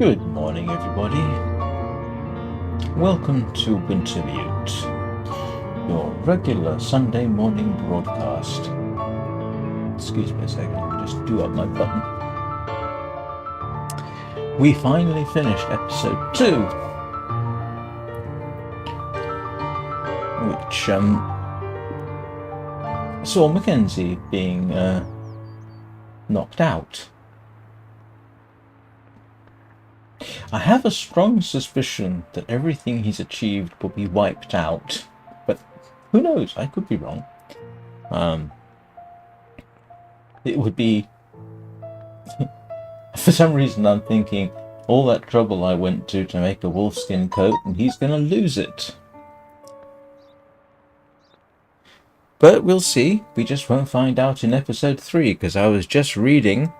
Good morning, everybody. Welcome to Wintermute, your regular Sunday morning broadcast. Excuse me a second, let me just do up my button. We finally finished episode 2, which saw Mackenzie being knocked out. I have a strong suspicion that everything he's achieved will be wiped out, but who knows? I could be wrong. It would be... For some reason I'm thinking, all that trouble I went to make a wolfskin coat, and he's going to lose it. But we'll see. We just won't find out in episode 3, because I was just reading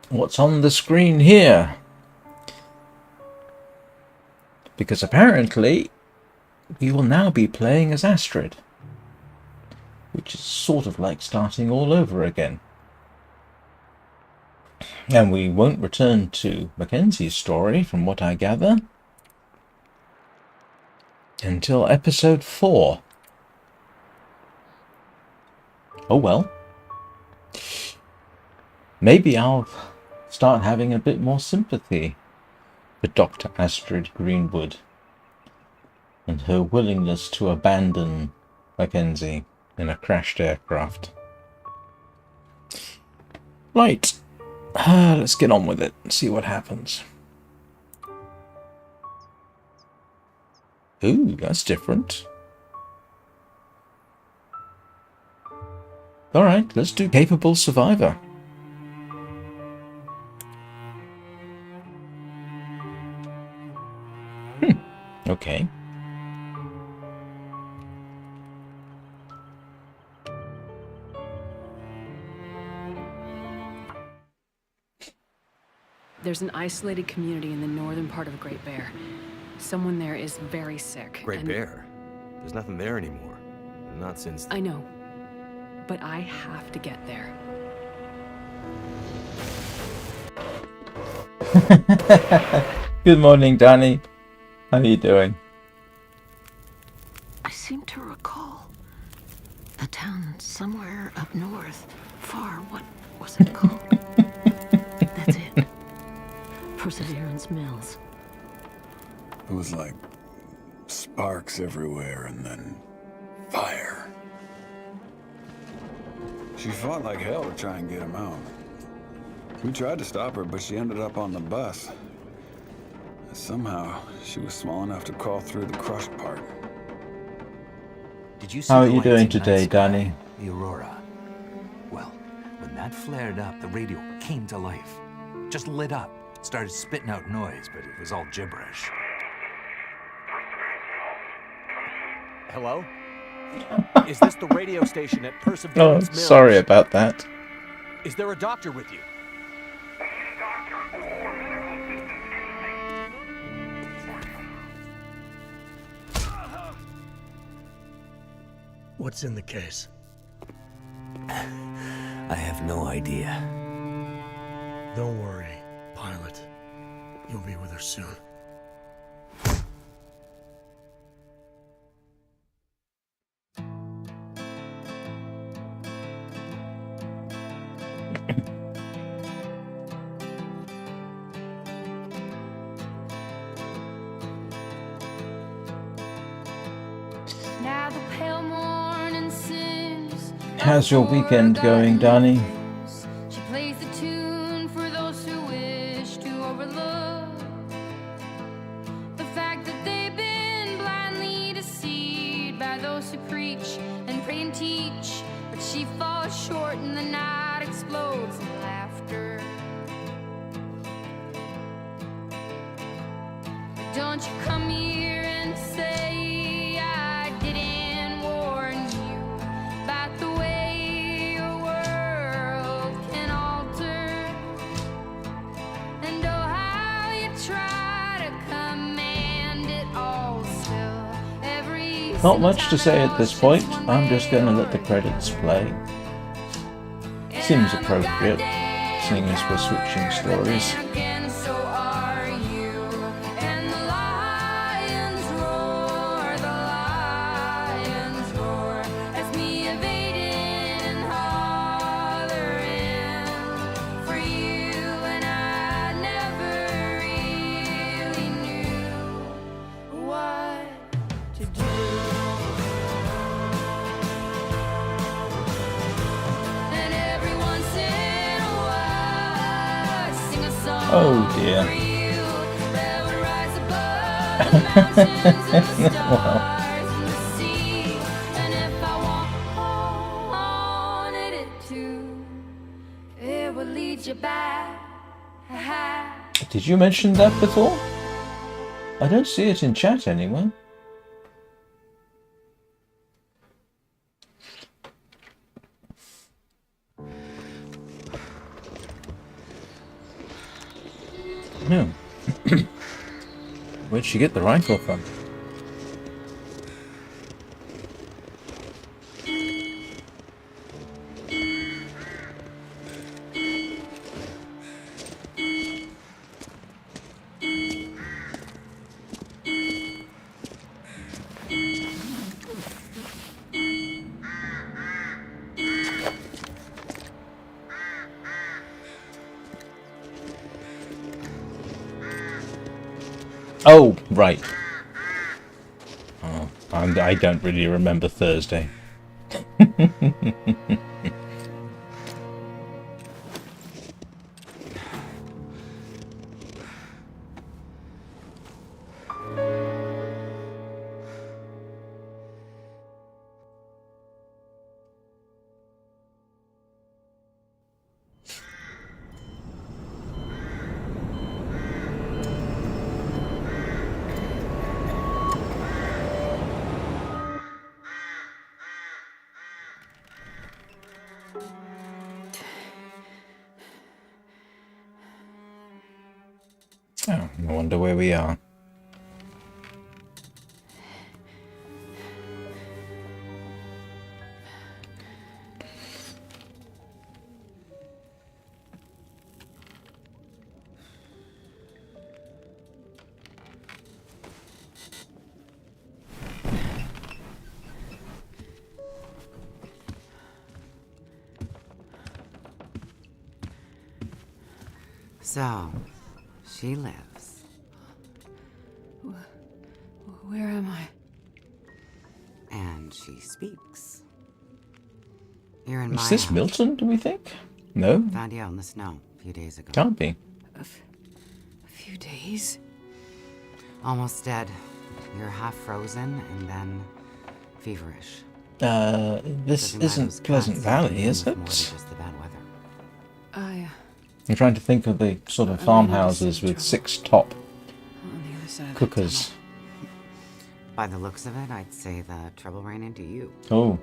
what's on the screen here. Because apparently we will now be playing as Astrid, which is sort of like starting all over again. And we won't return to Mackenzie's story, from what I gather, until episode 4. Oh well. Maybe I'll start having a bit more sympathy for Dr. Astrid Greenwood and her willingness to abandon Mackenzie in a crashed aircraft. Right, let's get on with it and see what happens. Ooh, that's different. Alright, let's do Capable Survivor. Okay. There's an isolated community in the northern part of Great Bear. Someone there is very sick. Great Bear? There's nothing there anymore. Not since... I know. But I have to get there. Good morning, Danny. How are you doing? I seem to recall a town somewhere up north. Far, what was it called? That's it. Perseverance Mills. It was like sparks everywhere and then fire. She fought like hell to try and get him out. We tried to stop her, but she ended up on the bus. Somehow, she was small enough to crawl through the crushed part. Did you see How are the you doing lights in today, night sky? Danny? The aurora. Well, when that flared up, the radio came to life. Just lit up. Started spitting out noise, but it was all gibberish. Hello? Is this the radio station at Perseverance Mills? Sorry about that. Is there a doctor with you? What's in the case? I have no idea. Don't worry, pilot. You'll be with her soon. How's your weekend going, Danny? She plays the tune for those who wish to overlook the fact that they've been blindly deceived by those who preach and pray and teach. But she falls short and the night explodes in laughter. Don't you come here and say I didn't warn you about the way your world can alter, and oh how you try to command it all still. Every Not much to say at this point. I'm just going to let the credits play. Seems appropriate, seeing as we're switching stories. Oh dear. Well, did you mention that before? I don't see it in chat anywhere. No. Where'd she get the rifle from? Oh, right. Oh, I don't really remember Thursday. Oh, I wonder where we are. So, she lives. Where am I? And she speaks. You're in my Is this house. Milton, do we think? No? Found you out in the snow a few days ago. Can't be. A few days? Almost dead. You're half frozen and then feverish. This Judging by isn't those Pleasant cuts, Valley, you're is dealing with more than it? just the bad weather. I'm trying to think of the sort of I farmhouses noticed with some 6 top on the other side of the cookers. By the looks of it, I'd say the trouble ran into you. Oh,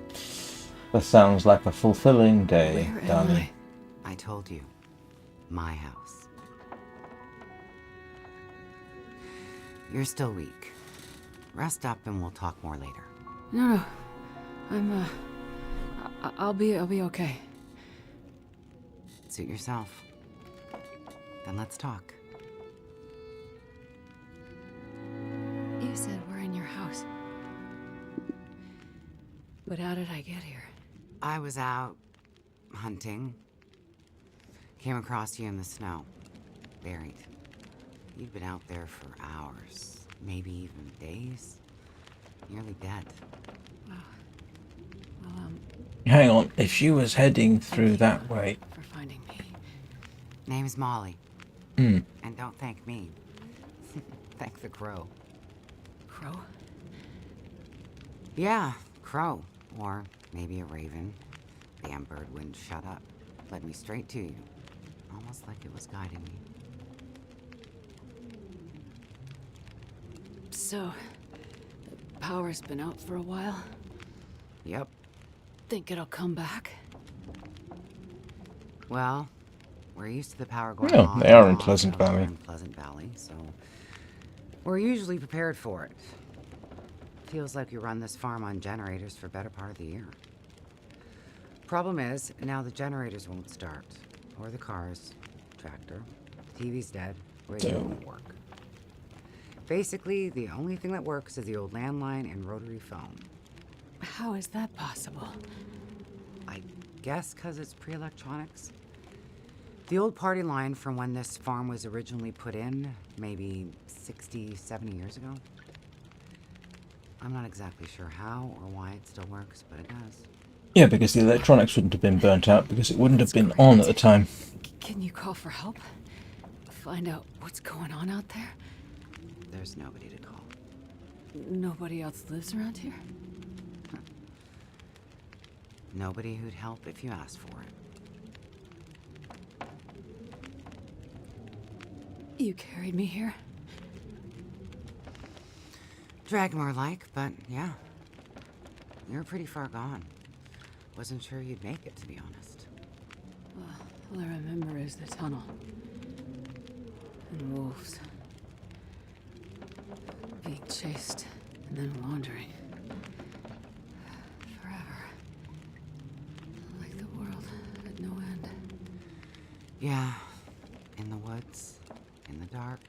that sounds like a fulfilling day, Where am darling. I told you. My house. You're still weak. Rest up and we'll talk more later. No. I'm I'll be okay. Suit yourself. Then let's talk. You said we're in your house. But how did I get here? I was out hunting. Came across you in the snow. Buried. You'd been out there for hours. Maybe even days. Nearly dead. Well, Hang on, if she was heading through that way... for finding me. Name's Molly. Hmm. And don't thank me. Thank the crow. Crow? Yeah, crow. Or maybe a raven. Damn bird wouldn't shut up. Led me straight to you. Almost like it was guiding me. So, the power's been out for a while. Yep. Think it'll come back? Well, we're used to the power going Oh, on they are and in off Pleasant out there Valley. in Pleasant Valley, so we're usually prepared for it. Feels like we run this farm on generators for better part of the year. Problem is, now the generators won't start. Or the cars. Tractor. TV's dead. Radio won't work. Basically, the only thing that works is the old landline and rotary phone. How is that possible? I guess because it's pre-electronics. The old party line from when this farm was originally put in, maybe 60, 70 years ago. I'm not exactly sure how or why it still works, but it does. Yeah, because the electronics wouldn't have been burnt out because it wouldn't have been on at the time. Can you call for help? find out what's going on out there? There's nobody to call. Nobody else lives around here? Nobody who'd help if you asked for it. You carried me here? Drag more like, but yeah. You're pretty far gone. Wasn't sure you'd make it, to be honest. Well, all I remember is the tunnel. And wolves. Being chased, and then wandering. Forever. Like the world had no end. Yeah. In the woods, in the dark.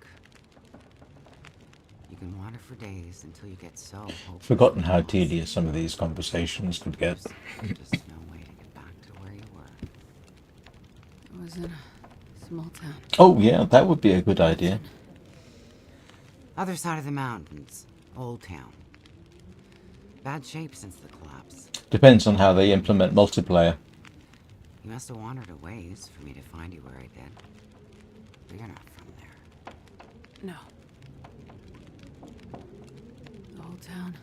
You can wander for days until you get so hopeless. Forgotten how tedious some of these conversations could get. Just no way to get back to where you were. It was in a small town. Oh yeah, that would be a good idea. Other side of the mountains. Old town. Bad shape since the collapse. Depends on how they implement multiplayer. You must have wandered a ways for me to find you where I did. But you're not from there. No. The whole town.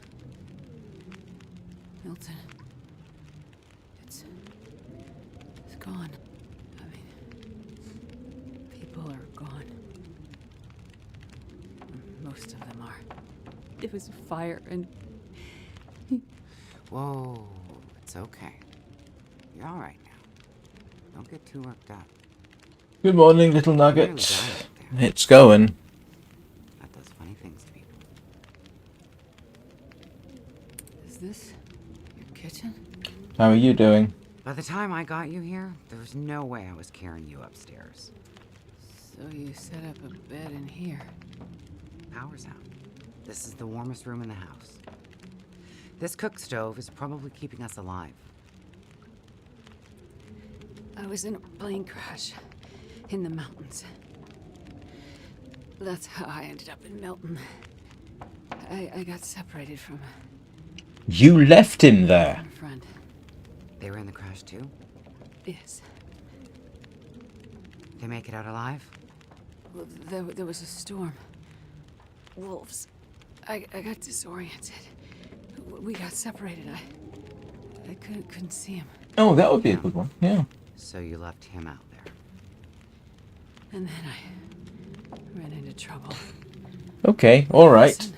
Milton. It's gone. I mean, people are gone. Most of them are. It was a fire and... Whoa, it's okay. You're all right now. Don't get too worked up. Good morning, little nugget. It's going. That does funny things to people. Is this your kitchen? How are you doing? By the time I got you here, there was no way I was carrying you upstairs. So you set up a bed in here. Power's out. This is the warmest room in the house. This cook stove is probably keeping us alive. I was in a plane crash in the mountains. That's how I ended up in Milton. I got separated from You left him there. a friend. They were in the crash too? Yes. They make it out alive? Well, there was a storm. Wolves. I got disoriented. We got separated. I couldn't see him. Oh, that would be a good one. Yeah. So you left him out there. And then I ran into trouble. Okay, all right. Listen,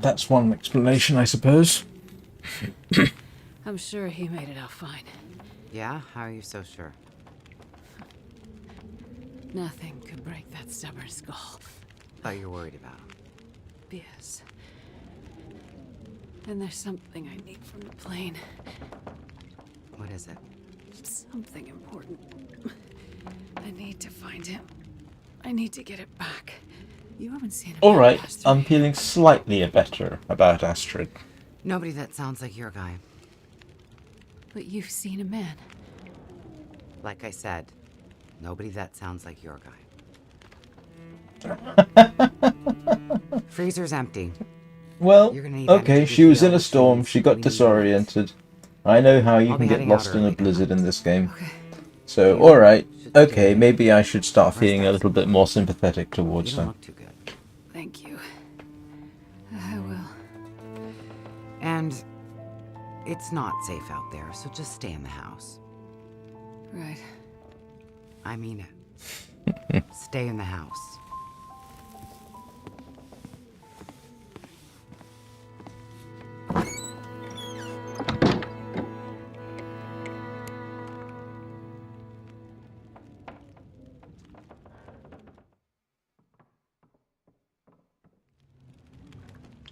That's one explanation, I suppose. I'm sure he made it out fine. Yeah? How are you so sure? Nothing could break that stubborn skull. Thought you were worried about him. Yes. And there's something I need from the plane. What is it? Something important. I need to find him. I need to get it back. You haven't seen him. All right, pass through I'm here. feeling slightly better about Astrid. Nobody that sounds like your guy. But you've seen a man. Like I said, nobody that sounds like your guy. Freezer's empty. Well, You're gonna need that okay, to she was in a refill storm, shoes she got when you disoriented. I know how you I'll can be get heading out lost in a early then. blizzard in this game. Okay. So, You alright, should take okay, it. maybe I should start Rest feeling a up. little bit more sympathetic You towards don't her. look too good. Thank you. I will. And it's not safe out there, so just stay in the house. Right. I mean it. Stay in the house.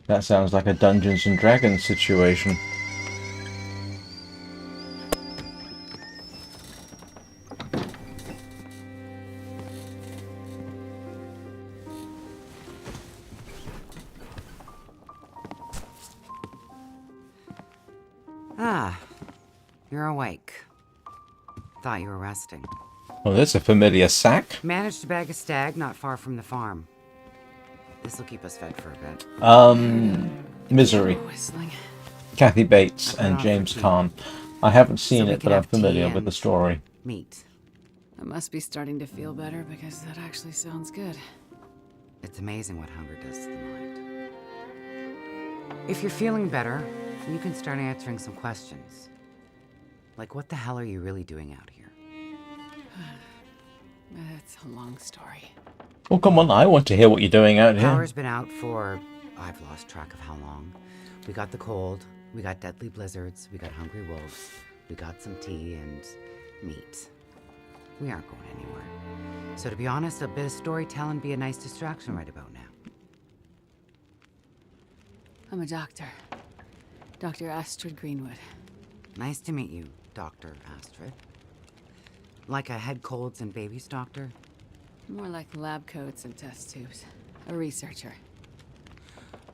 That sounds like a Dungeons and Dragons situation. Ah, you're awake. Thought you were resting. Oh, that's a familiar sack. Managed to bag a stag not far from the farm. This'll keep us fed for a bit. Misery. Whistling. Kathy Bates I put and on for James tea. Caan. I haven't seen we it, can but I'm have tea familiar with and- the story. Meat. I must be starting to feel better because that actually sounds good. It's amazing what hunger does to the mind. If you're feeling better, you can start answering some questions. Like, what the hell are you really doing out here? It's a long story. Oh, come on, I want to hear what you're doing out here. Power's been out for... I've lost track of how long. We got the cold, we got deadly blizzards, we got hungry wolves, we got some tea and meat. We aren't going anywhere. So to be honest, a bit of storytelling be a nice distraction right about now. I'm a doctor. Dr. Astrid Greenwood. Nice to meet you, Dr. Astrid. Like a head colds and babies doctor? More like lab coats and test tubes. A researcher.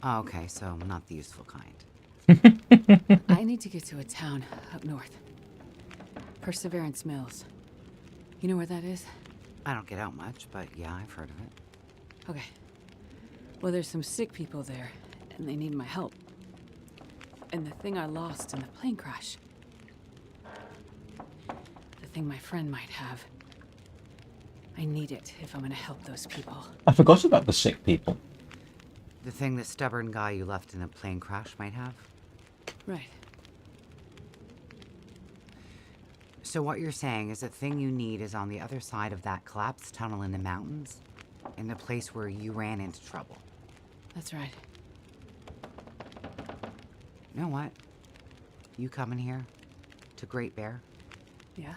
Oh, okay, so not the useful kind. I need to get to a town up north. Perseverance Mills. You know where that is? I don't get out much, but yeah, I've heard of it. Okay. Well, there's some sick people there, and they need my help. And the thing I lost in the plane crash. The thing my friend might have. I need it if I'm gonna help those people. I forgot about the sick people. The thing the stubborn guy you left in the plane crash might have? Right. So what you're saying is the thing you need is on the other side of that collapsed tunnel in the mountains, in the place where you ran into trouble. That's right. You know what? You coming here to Great Bear? Yeah?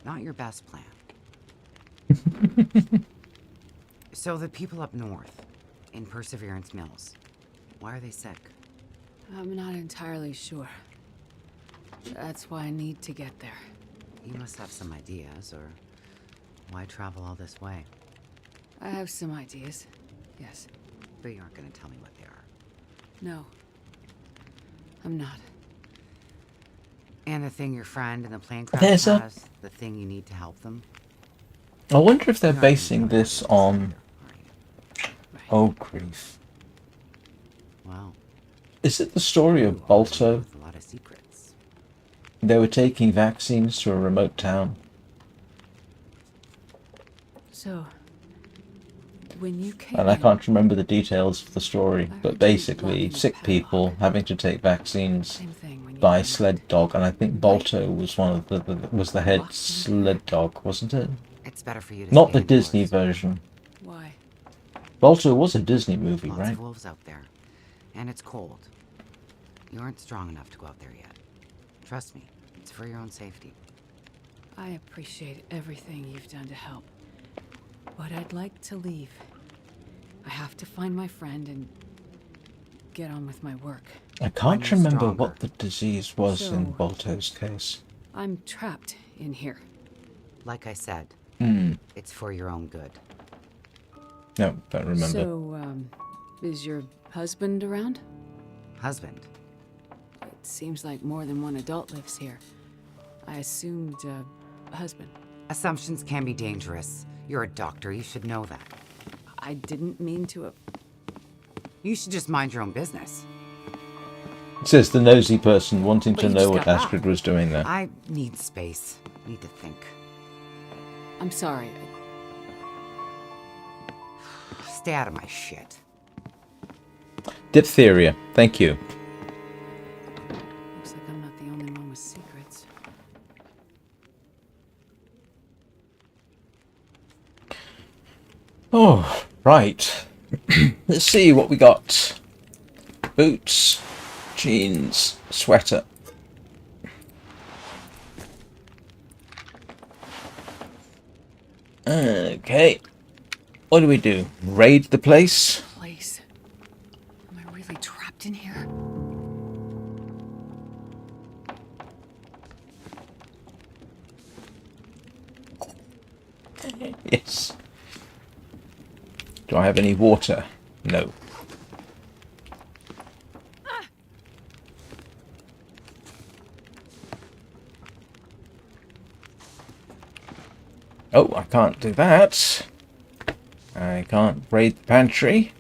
Not your best plan. So the people up north, in Perseverance Mills, why are they sick? I'm not entirely sure. That's why I need to get there. You must have some ideas, or why travel all this way? I have some ideas, yes. But you aren't going to tell me what they are. No. I'm not. And the thing your friend in the plane crash There's a- has, the thing you need to help them? I wonder if they're You're not gonna basing tell me this what it is on... either, are you? Oh, grief. Wow. Is it the story of Balto? With a lot of secrets. They were taking vaccines to a remote town. So, when you came And I in, can't remember the details of the story, I but heard you basically blocking the sick people padlock. having to take vaccines same thing when you by came in. sled dog, and I think Balto was one of the head Locked in sled dog, wasn't it? It's better for you to Not stay the Disney indoors. version. Why? Balto was a Disney movie, Lots right? of wolves out there. And it's cold. You aren't strong enough to go out there yet. Trust me, it's for your own safety. I appreciate everything you've done to help. But I'd like to leave. I have to find my friend and get on with my work. I can't you're remember stronger. what the disease was in So- Balto's case. I'm trapped in here. Like I said, Hmm. it's for your own good. No, don't remember. So, is your husband around? Husband, It seems like more than one adult lives here. I assumed, husband. assumptions can be dangerous. You're a doctor, you should know that. I didn't mean to. You should just mind your own business. Says the nosy person wanting But to you know just what got back. Astrid was doing there. I need space. Need to think. I'm sorry. Stay out of my shit. Diphtheria, thank you. Looks like I'm not the only one with secrets. Oh, right. Let's see what we got. Boots, jeans, sweater. Okay. What do we do? Raid the place? Place. Am I really trapped in here? Yes. Do I have any water? No. Oh, I can't do that. I can't raid the pantry.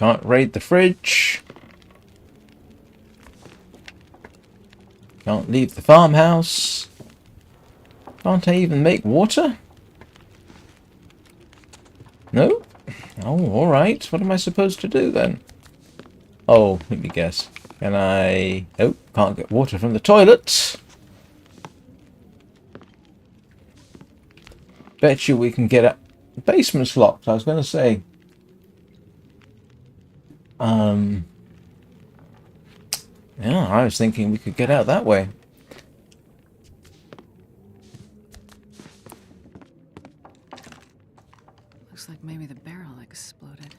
Can't raid the fridge. Can't leave the farmhouse. Can't I even make water? No? Oh, alright. What am I supposed to do then? Oh, let me guess. Can I... Oh, can't get water from the toilet. Bet you we can get out. The basement's locked, I was going to say. Yeah, I was thinking we could get out that way. Looks like maybe the barrel exploded.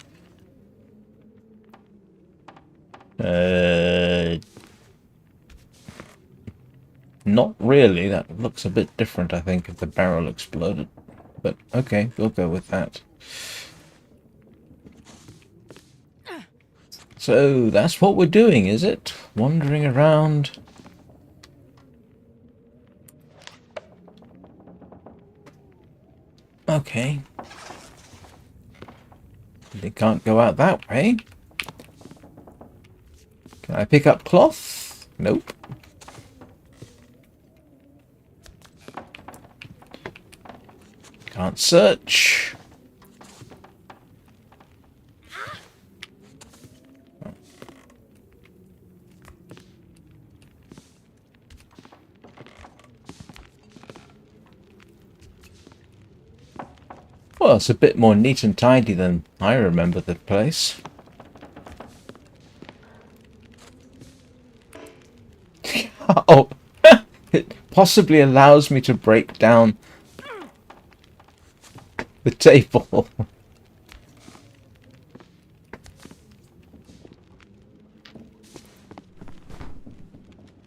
Not really. That looks a bit different, I think, if the barrel exploded. But okay, we'll go with that. So that's what we're doing, is it? Wandering around. Okay. They can't go out that way. Can I pick up cloth? Nope. Can't search. Well, it's a bit more neat and tidy than I remember the place. Oh, it possibly allows me to break down the table.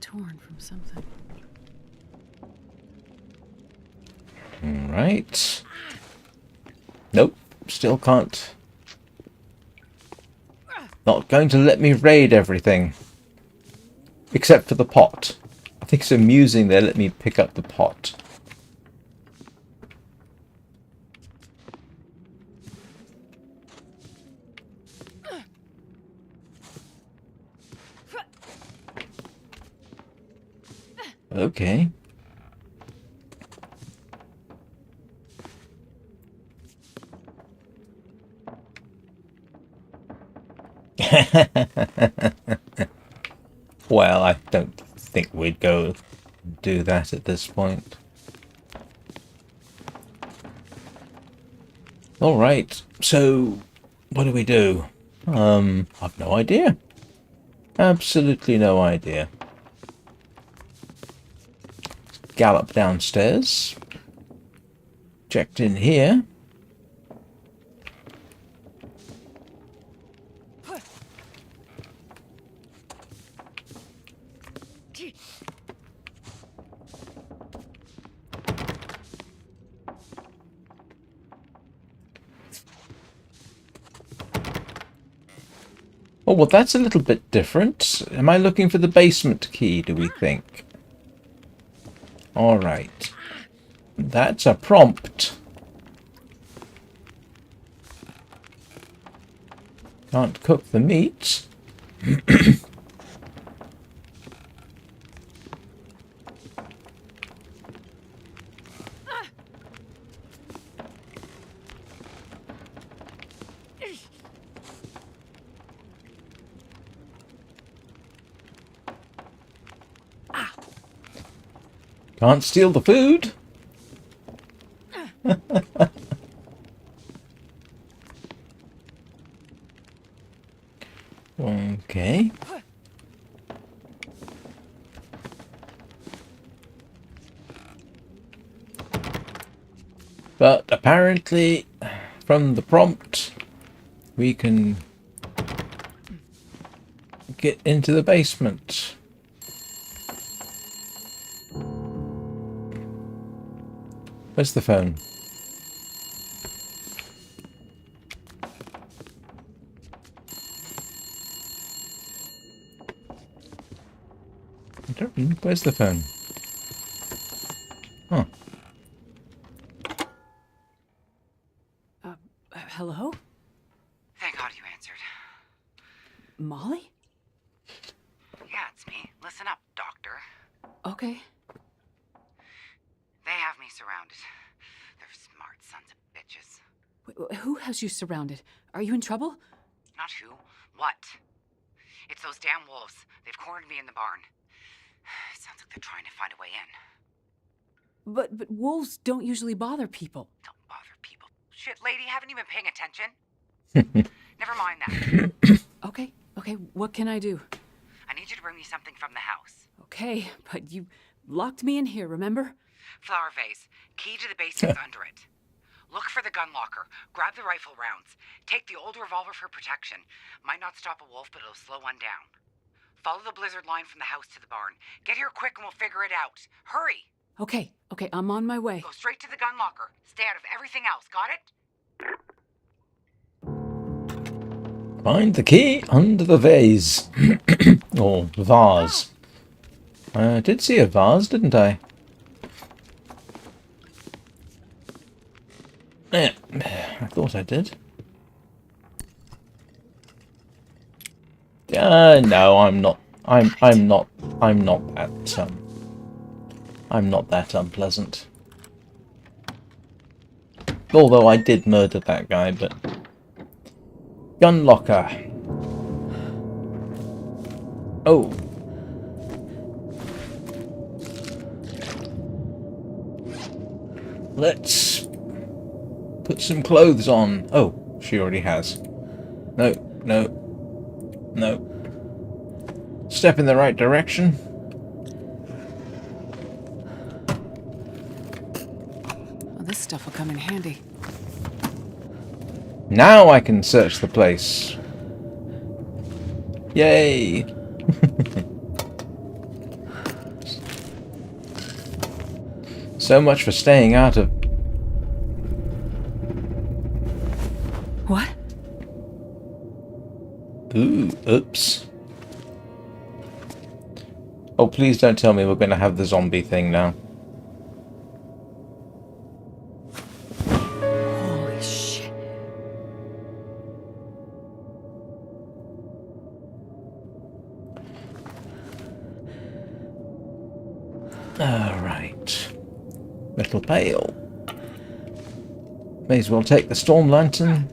Torn from something. Right. Nope, still can't. Not going to let me raid everything. Except for the pot. I think it's amusing they let me pick up the pot. Okay. Well, I don't think we'd go do that at this point. Alright, so what do we do? I've no idea. Absolutely no idea. Gallop downstairs. Checked in here. Oh, well, that's a little bit different. Am I looking for the basement key, do we think? Alright. That's a prompt. Can't cook the meat. Can't steal the food. Okay. But apparently, from the prompt, we can get into the basement. Where's the phone? I don't know. Where's the phone? Huh. Hello? Thank God you answered. Okay. They have me surrounded. They're smart sons of bitches. Who has you surrounded? Are you in trouble? Not who. What? It's those damn wolves. They've cornered me in the barn. Sounds like they're trying to find a way in. But wolves don't usually bother people. Don't bother people. Shit, lady, haven't you been paying attention? Never mind that. Okay, what can I do? I need you to bring me something from the house. Okay, but you locked me in here, remember? Flower vase. Key to the basement's under it. Look for the gun locker. Grab the rifle rounds. Take the old revolver for protection. Might not stop a wolf, but it'll slow one down. Follow the blizzard line from the house to the barn. Get here quick and we'll figure it out. Hurry! Okay, I'm on my way. Go straight to the gun locker. Stay out of everything else, got it? Find the key under the vase. Or vase. I did see a vase, didn't I? Yeah, I thought I did. No, I'm not. I'm not that. I'm not that unpleasant. Although I did murder that guy, but gun locker. Oh. Let's put some clothes on. Oh, she already has. No. Step in the right direction. Well, this stuff will come in handy. Now I can search the place. Yay! So much for staying out of... What? Ooh, oops. Oh, please don't tell me we're going to have the zombie thing now. Holy shit. Alright. Metal pail. May as well take the storm lantern.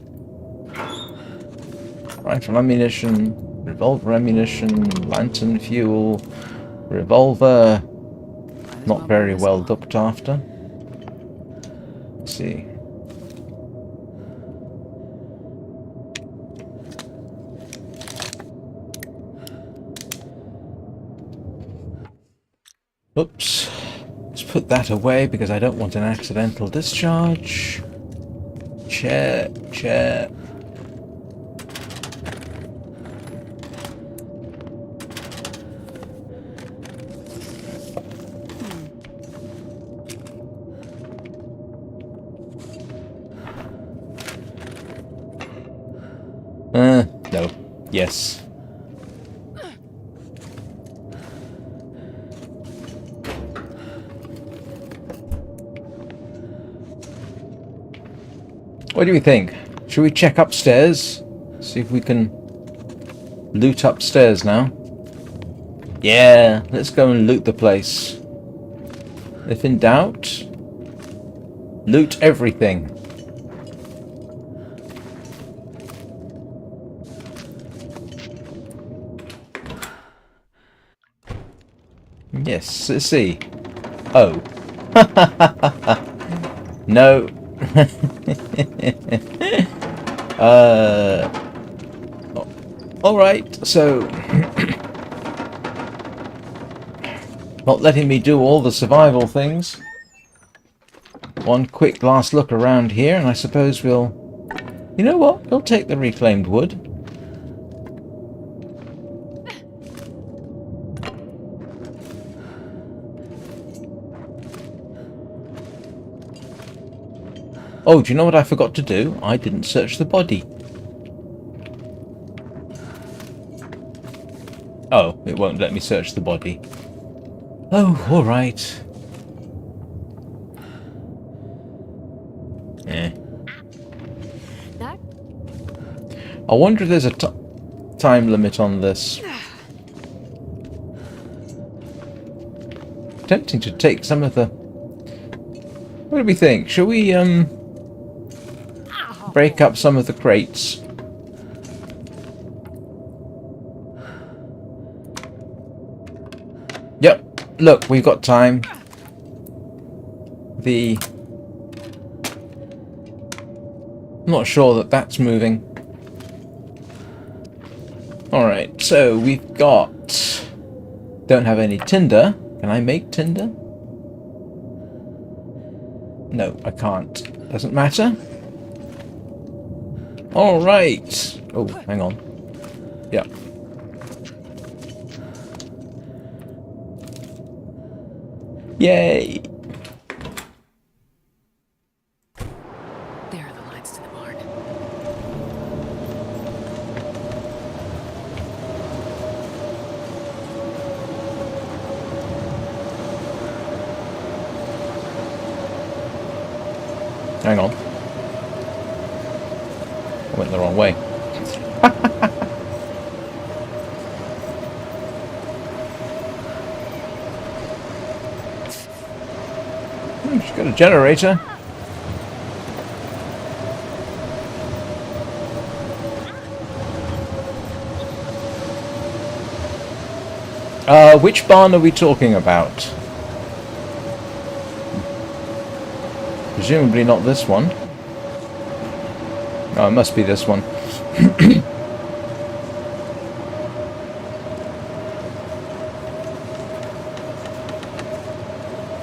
Rifle ammunition, revolver ammunition, lantern fuel, revolver. Not very well looked after. Let's see. Oops. Let's put that away because I don't want an accidental discharge. Chair. No. Yes. What do we think? Should we check upstairs? See if we can loot upstairs now. Yeah, let's go and loot the place. If in doubt, loot everything. Yes, let's see. Oh. No. Alright, so not letting me do all the survival things. One quick last look around here, and I suppose we'll... You know what? We'll take the reclaimed wood. Oh, do you know what I forgot to do? I didn't search the body. Oh, it won't let me search the body. Oh, alright. Eh. I wonder if there's a time limit on this. tempting to take some of the... What do we think? Shall we, break up some of the crates? Yep. Look, we've got time. I'm not sure that that's moving. Alright, so we've got... Don't have any tinder. Can I make tinder? No, I can't. Doesn't matter. Alright. Oh, hang on. Yeah. Yay! There are the lines to the barn. Hang on. I went the wrong way. She's got a generator. Which barn are we talking about? Presumably not this one. Oh, it must be this one.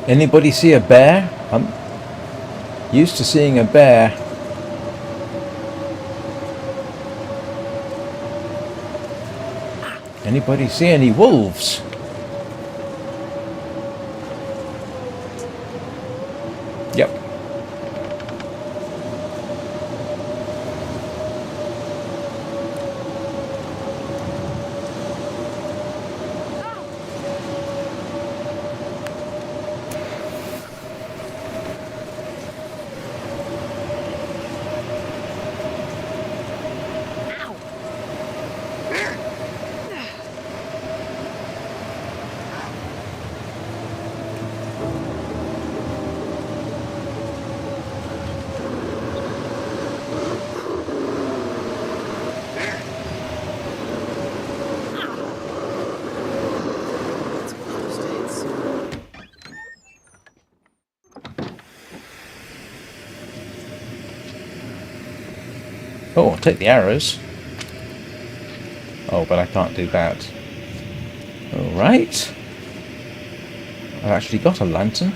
Anybody see a bear? I'm used to seeing a bear. Anybody see any wolves? Yep. Oh, I'll take the arrows. Oh, but I can't do that. Alright. I've actually got a lantern.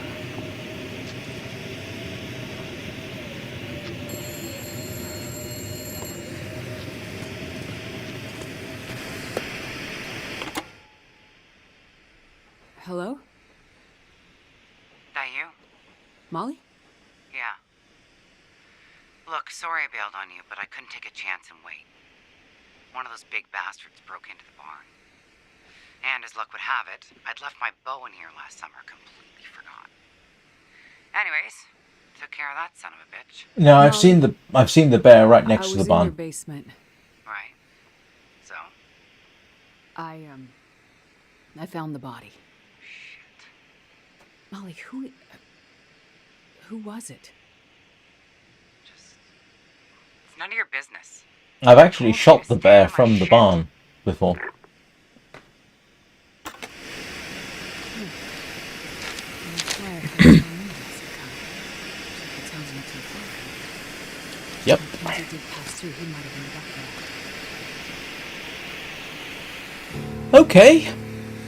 Hello? That you? Molly? Yeah. Look, sorry I bailed on you, but I couldn't take a chance and wait. One of those big bastards broke into the barn. And as luck would have it, I'd left my bow in here last summer, completely forgot. Anyways, took care of that son of a bitch. No, I've seen the bear right next to the I was in barn. your basement. Right. So? I found the body. Shit. Molly, who was it? Just... It's none of your business. I've actually shot the bear from the barn before. Yep. Mackenzie did pass through. He might have ended up there. Okay.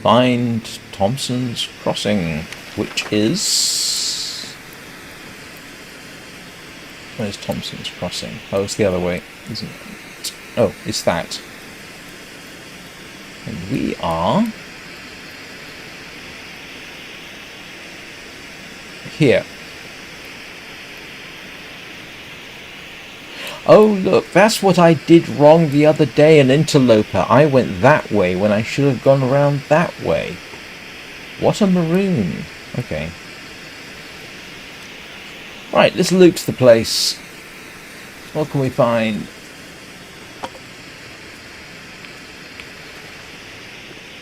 Find Thompson's Crossing, which is... Where's Thompson's Crossing? Oh, it's the other way, isn't it? Oh, it's that. And we are... here. Oh, look, that's what I did wrong the other day, an interloper. I went that way when I should have gone around that way. What a maroon. Okay. Right, let's loot the place. What can we find?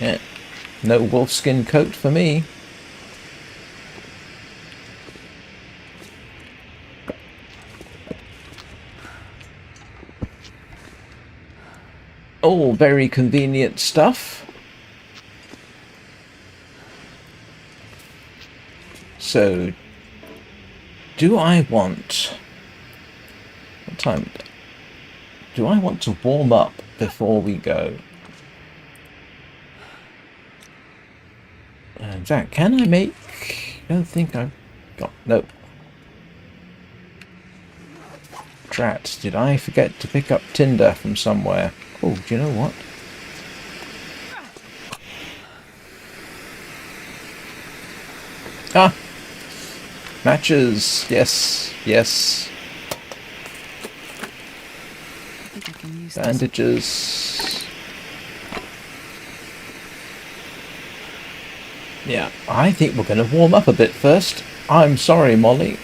Yeah, no wolfskin coat for me. All very convenient stuff. So, do I want... What time? Do I want to warm up before we go? In fact, can I make... I don't think I've got... No. Drat, did I forget to pick up tinder from somewhere? Oh, do you know what? Ah! Matches! Yes, yes. I think I can use Bandages. Yeah, I think we're going to warm up a bit first. I'm sorry, Molly.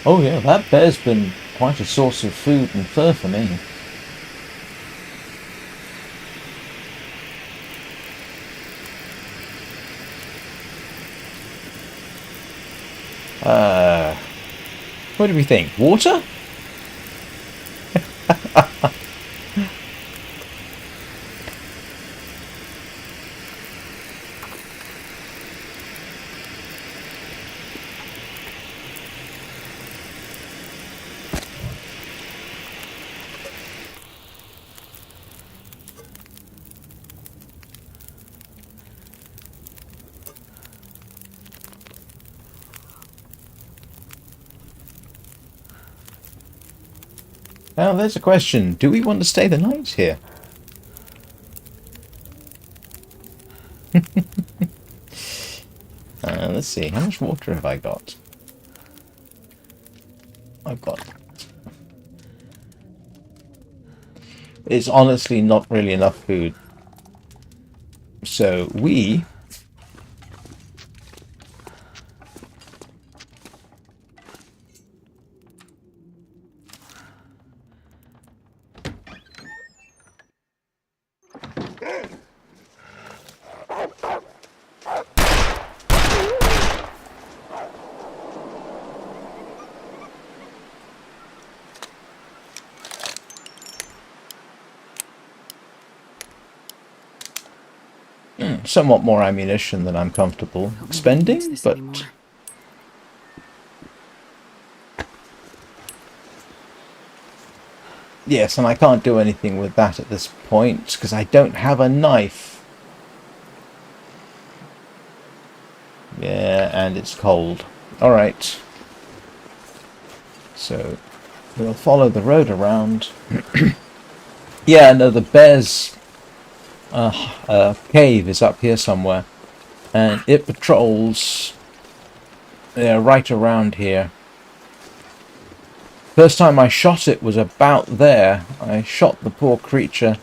Oh yeah, that bear's been quite a source of food and fur for me. What do we think? Water? Now there's a question. Do we want to stay the night here? Let's see. How much water have I got? I've got... It's honestly not really enough food. So we... somewhat more ammunition than I'm comfortable spending, but... Yes, and I can't do anything with that at this point, because I don't have a knife. Yeah, and it's cold. Alright. So, we'll follow the road around. Yeah, no, the bear's cave is up here somewhere. And it patrols right around here. First time I shot it was about there. I shot the poor creature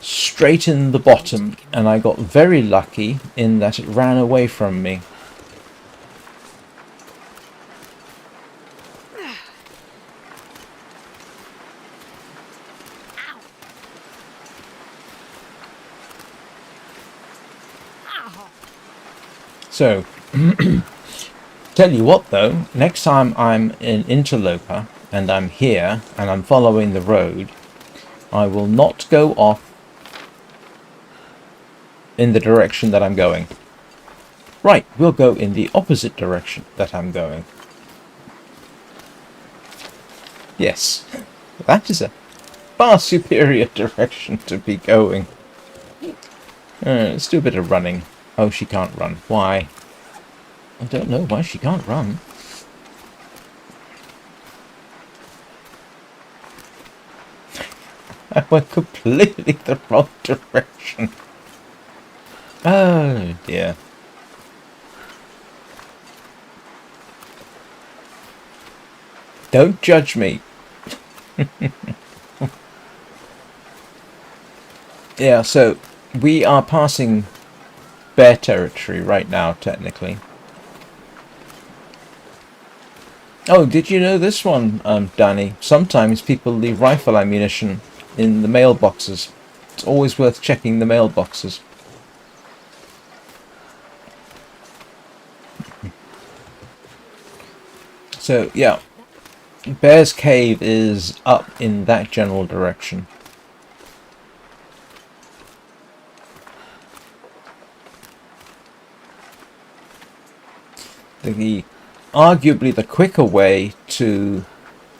straight in the bottom, and I got very lucky in that it ran away from me. So, tell you what though, next time I'm in Interloper and I'm here and I'm following the road, I will not go off in the direction that I'm going. Right, we'll go in the opposite direction that I'm going. Yes, that is a far superior direction to be going. Let's do a bit of running. Oh, she can't run. Why? I don't know why she can't run. I went completely the wrong direction. Oh dear. Don't judge me. Yeah, so we are passing bear territory right now, technically. Oh, did you know this one, Danny? Sometimes people leave rifle ammunition in the mailboxes. It's always worth checking the mailboxes. So, yeah. Bear's Cave is up in that general direction. Arguably the quicker way to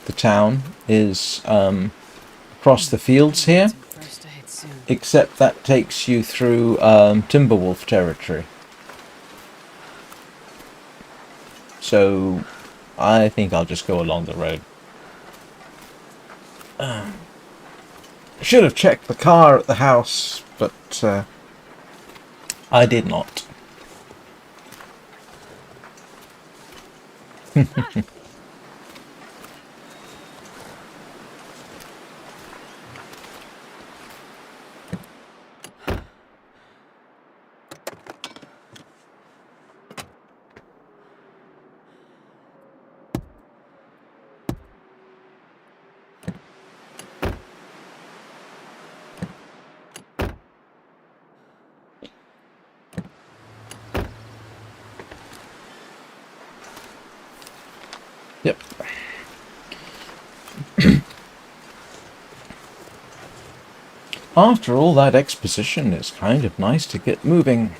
the town is across the fields here, Some first aid soon. except that takes you through Timberwolf territory. So I think I'll just go along the road. I should have checked the car at the house, but I did not. Yep. After all that exposition, it's kind of nice to get moving.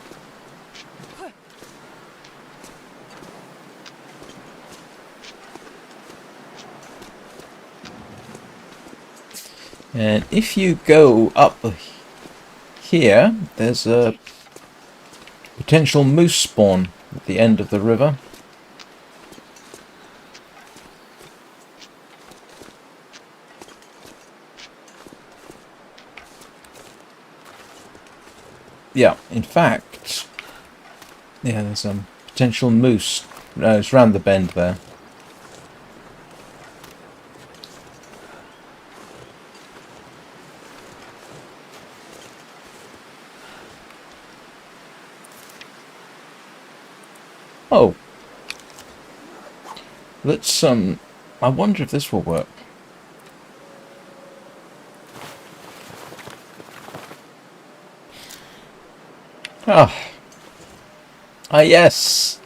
And if you go up here, there's a potential moose spawn at the end of the river. Yeah, in fact, yeah, there's a potential moose. It's round the bend there. Oh. Let's, I wonder if this will work. Ah. Ah, yes.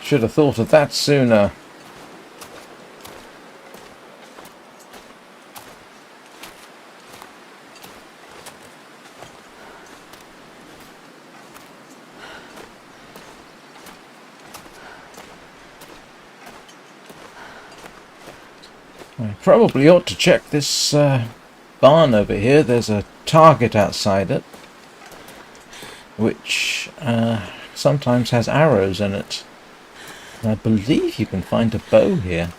Should have thought of that sooner. I probably ought to check this barn over here. There's a target outside it, which sometimes has arrows in it. And I believe you can find a bow here.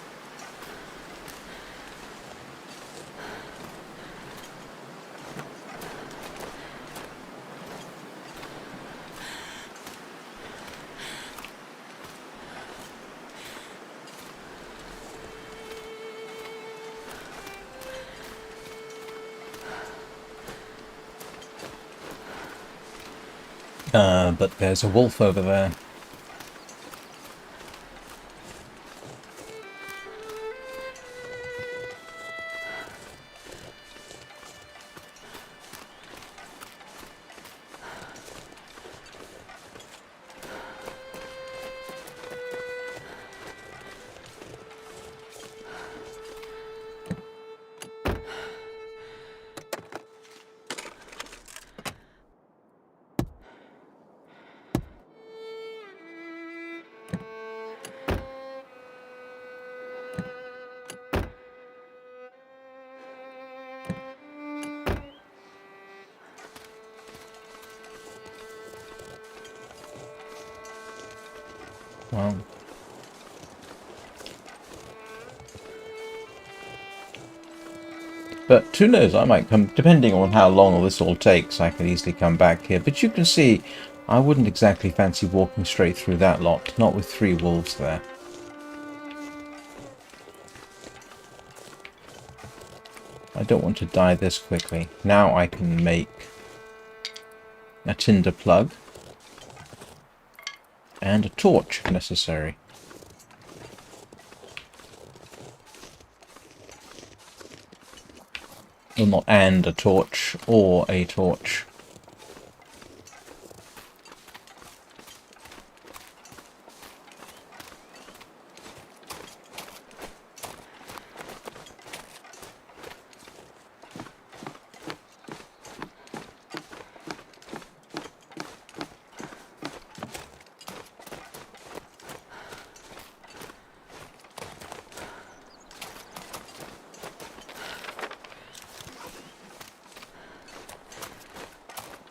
But there's a wolf over there. Wow. But who knows, I might come, depending on how long this all takes, I could easily come back here. But you can see, I wouldn't exactly fancy walking straight through that lot, not with 3 wolves there. I don't want to die this quickly. Now I can make a tinder plug and a torch if necessary. Well, not and a torch, or a torch.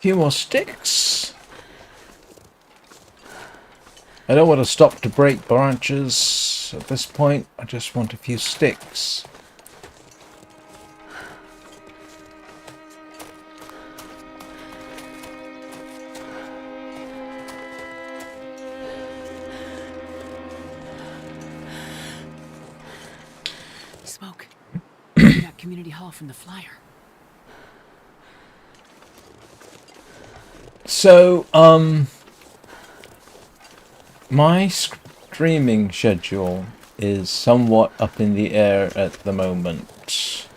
few more sticks. I don't want to stop to break branches at this point. I just want a few sticks. Smoke. That community hall from the flyer. So, my streaming schedule is somewhat up in the air at the moment.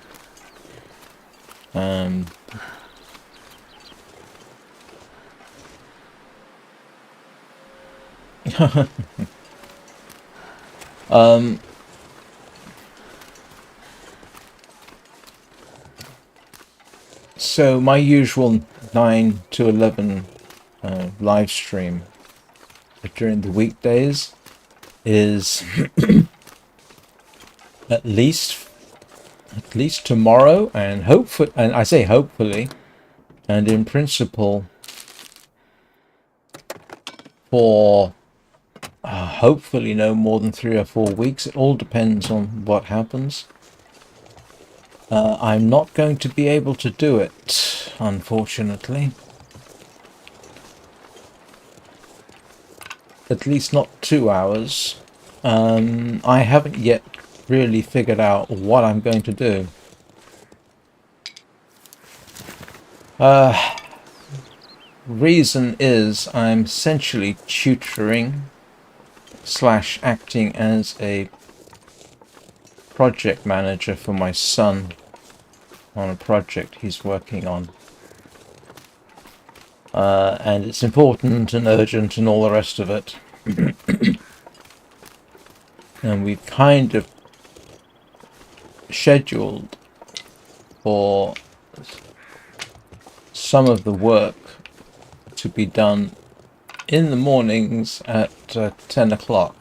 So my usual 9 to 11 live stream during the weekdays is at least tomorrow, and hopefully, and I say hopefully, and in principle for hopefully no more than 3 or 4 weeks. It all depends on what happens. I'm not going to be able to do it, unfortunately. At least not 2 hours. I haven't yet really figured out what I'm going to do. Reason is I'm essentially tutoring / acting as a project manager for my son on a project he's working on. And it's important and urgent and all the rest of it. And we've kind of scheduled for some of the work to be done in the mornings at 10 o'clock.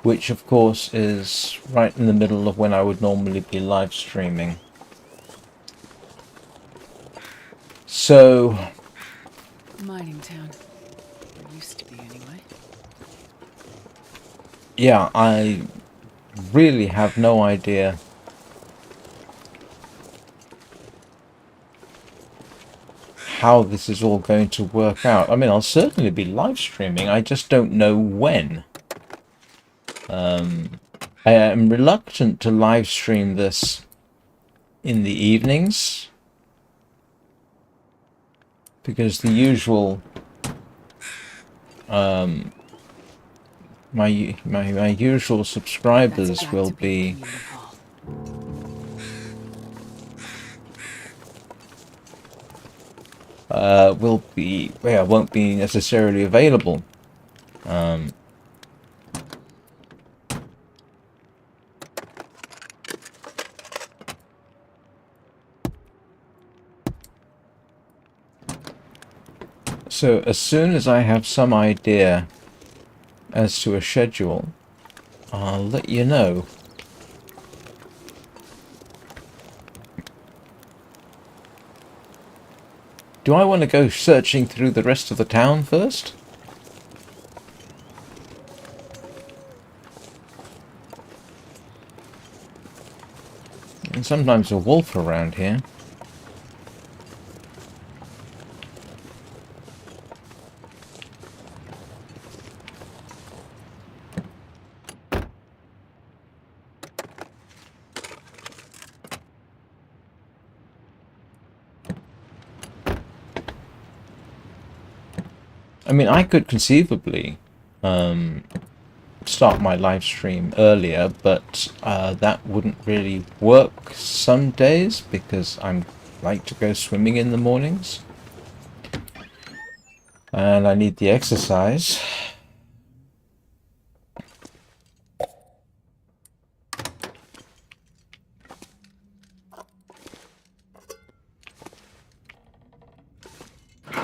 Which of course is right in the middle of when I would normally be live streaming. So... Mining town. Or used to be anyway. Yeah, I really have no idea how this is all going to work out. I mean, I'll certainly be live streaming, I just don't know when. I am reluctant to live stream this in the evenings because the usual my usual subscribers will be won't be necessarily available. So as soon as I have some idea as to a schedule, I'll let you know. Do I want to go searching through the rest of the town first? And sometimes a wolf around here. I mean, I could conceivably start my live stream earlier, but that wouldn't really work some days because I like to go swimming in the mornings. And I need the exercise.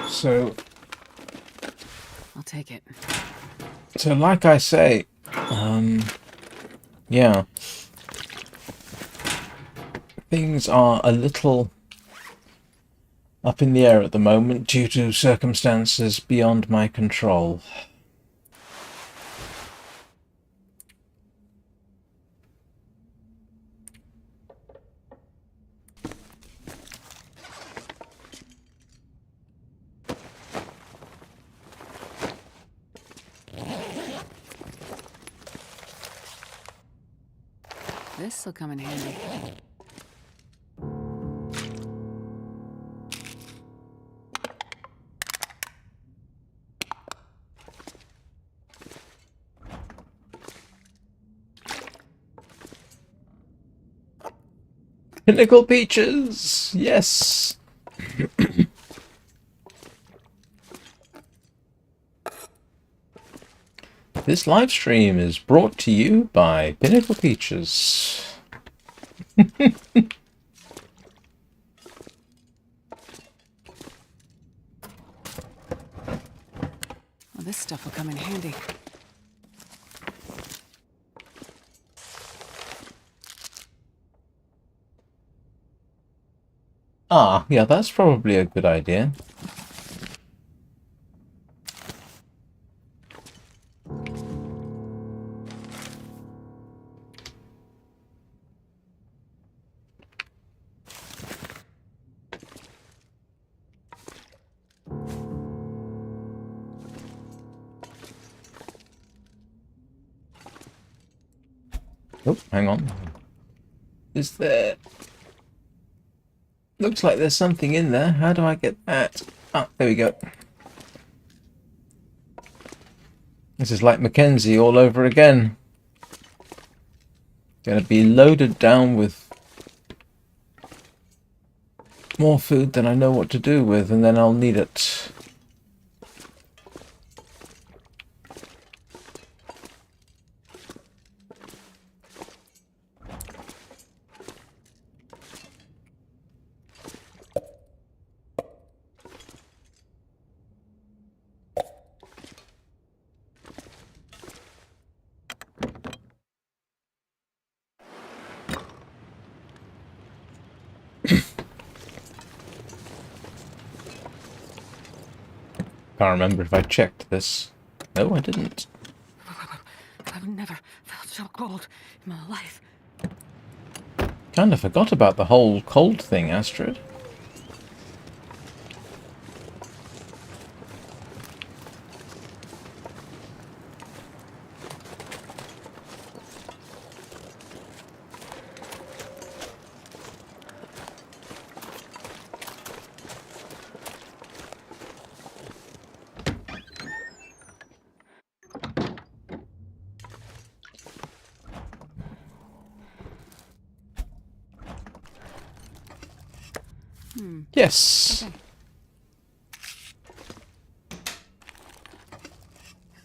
So... I'll take it. So, like I say, yeah, things are a little up in the air at the moment due to circumstances beyond my control. This'll come in handy. Pinnacle peaches! Yes! This live stream is brought to you by Pinnacle Peaches. Well, this stuff will come in handy. Ah, yeah, that's probably a good idea. Oh, hang on. Is there... Looks like there's something in there. How do I get that? Ah, there we go. This is like Mackenzie all over again. Gonna be loaded down with more food than I know what to do with, and then I'll need it. Can't remember if I checked this. No, I didn't. I've never felt so cold in my life. Kinda forgot about the whole cold thing, Astrid. Yes.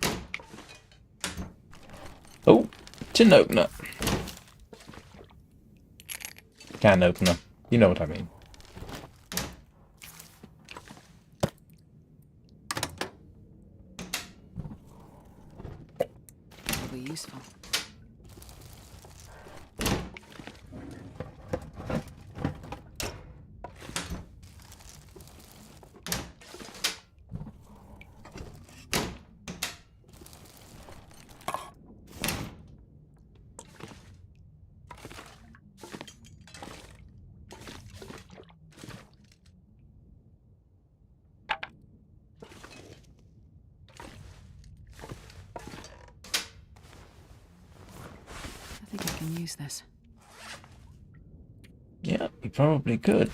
Okay. Oh, tin opener. Can opener. You know what I mean. It'll be useful. I think I can use this. Yeah, you probably could.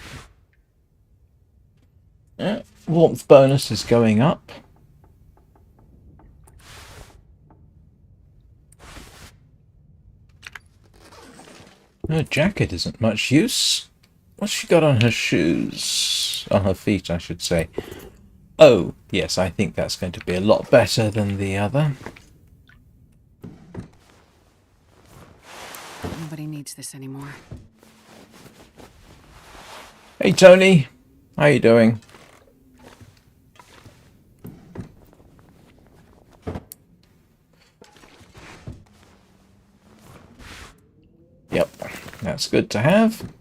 Yeah, warmth bonus is going up. Her jacket isn't much use. What's she got on her shoes? On her feet, I should say. Oh, yes, I think that's going to be a lot better than the other. Nobody needs this anymore. Hey, Tony. How you doing? Yep, that's good to have.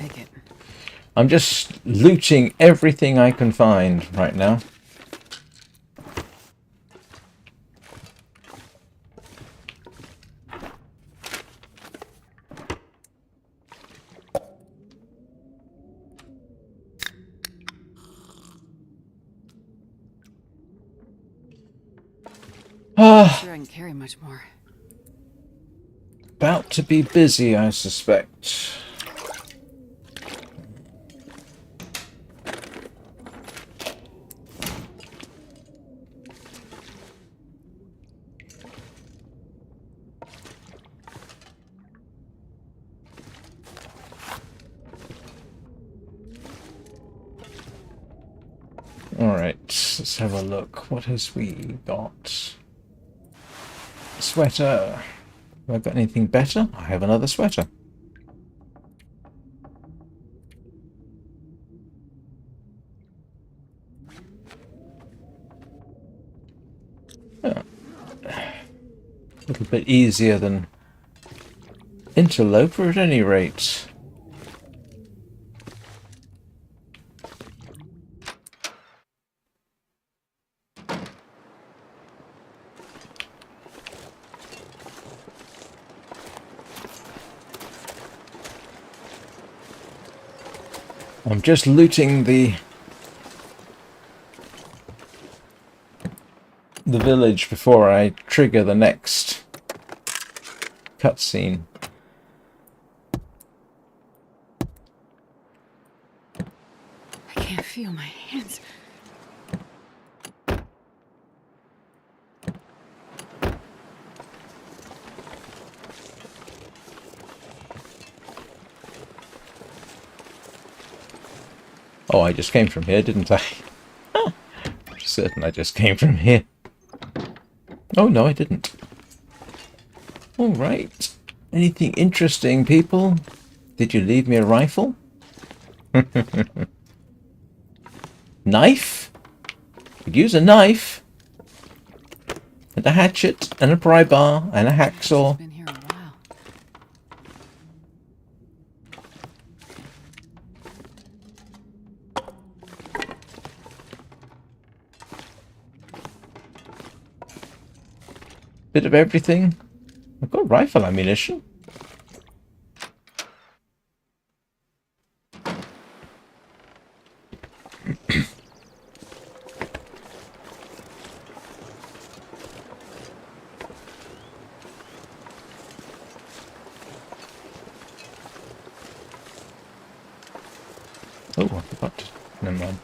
take it. I'm just looting everything I can find right now. I'm not sure I can carry much more. About to be busy, I suspect. Alright, let's have a look. What has we got? Sweater. Have I got anything better? I have another sweater. Yeah. A little bit easier than interloper at any rate. I'm just looting the village before I trigger the next cutscene. I can't feel my hands. Oh, I just came from here, didn't I? I'm certain I just came from here. Oh, no, I didn't. Alright. Anything interesting, people? Did you leave me a rifle? Knife? Could use a knife. And a hatchet, and a pry bar, and a hacksaw. Been here a while. Bit of everything. I've got rifle ammunition. Oh, I forgot to... Never mind.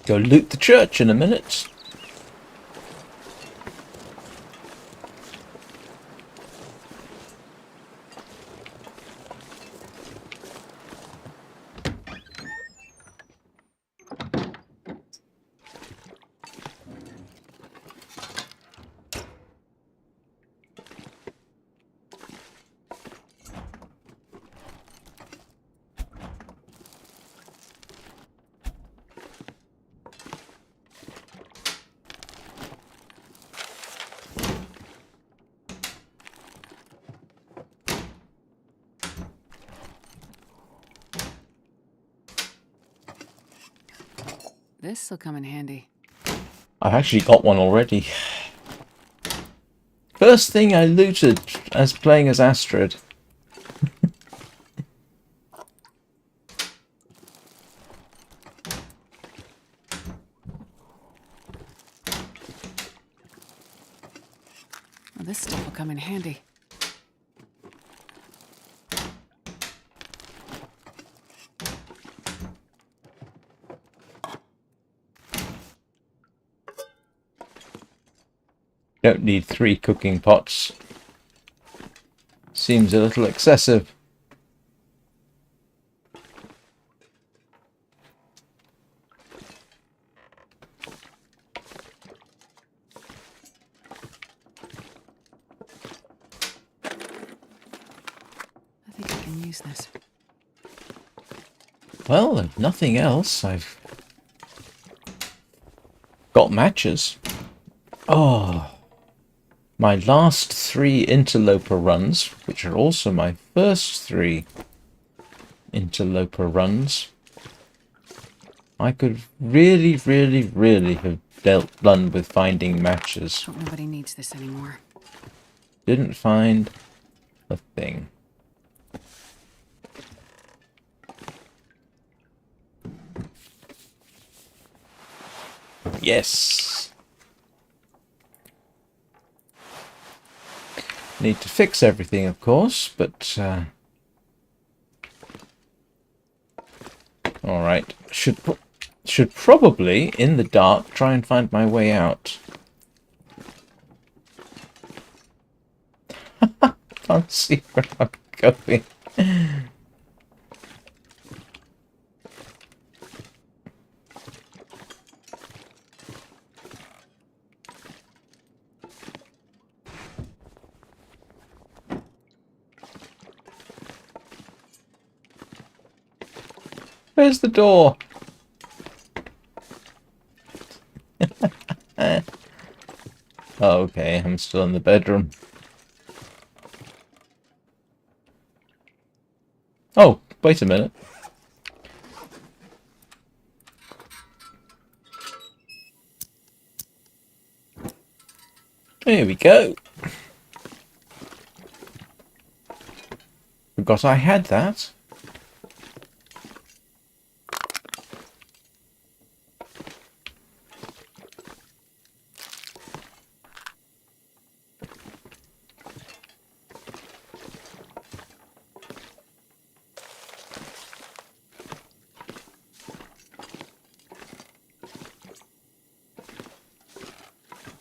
Go loot the church in a minute. This'll come in handy. I've actually got one already. First thing I looted as playing as Astrid. Well, this stuff will come in handy. Don't need 3 cooking pots. Seems a little excessive. I think I can use this. Well, if nothing else, I've got matches. Oh, my last 3 interloper runs, which are also my first 3 interloper runs, I could really, really, really have done with finding matches. Hope nobody needs this anymore. Didn't find a thing. Yes! Need to fix everything, of course, but... Alright. Should probably, in the dark, try and find my way out. Can't see where I'm going. Where's the door? Oh, okay, I'm still in the bedroom. Oh, wait a minute. There we go. Forgot I had that.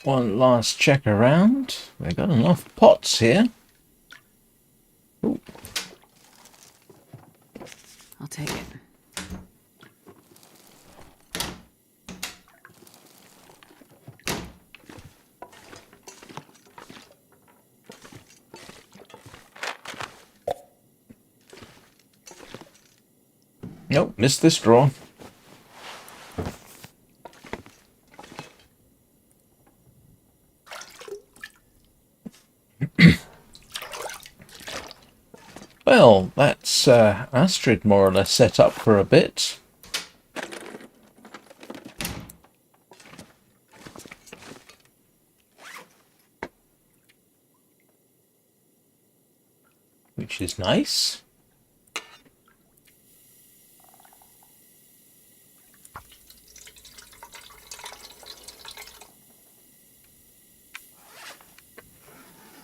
One last check around. We've got enough pots here. Ooh. I'll take it. Nope, missed this drawer. Well, that's Astrid more or less set up for a bit. Which is nice.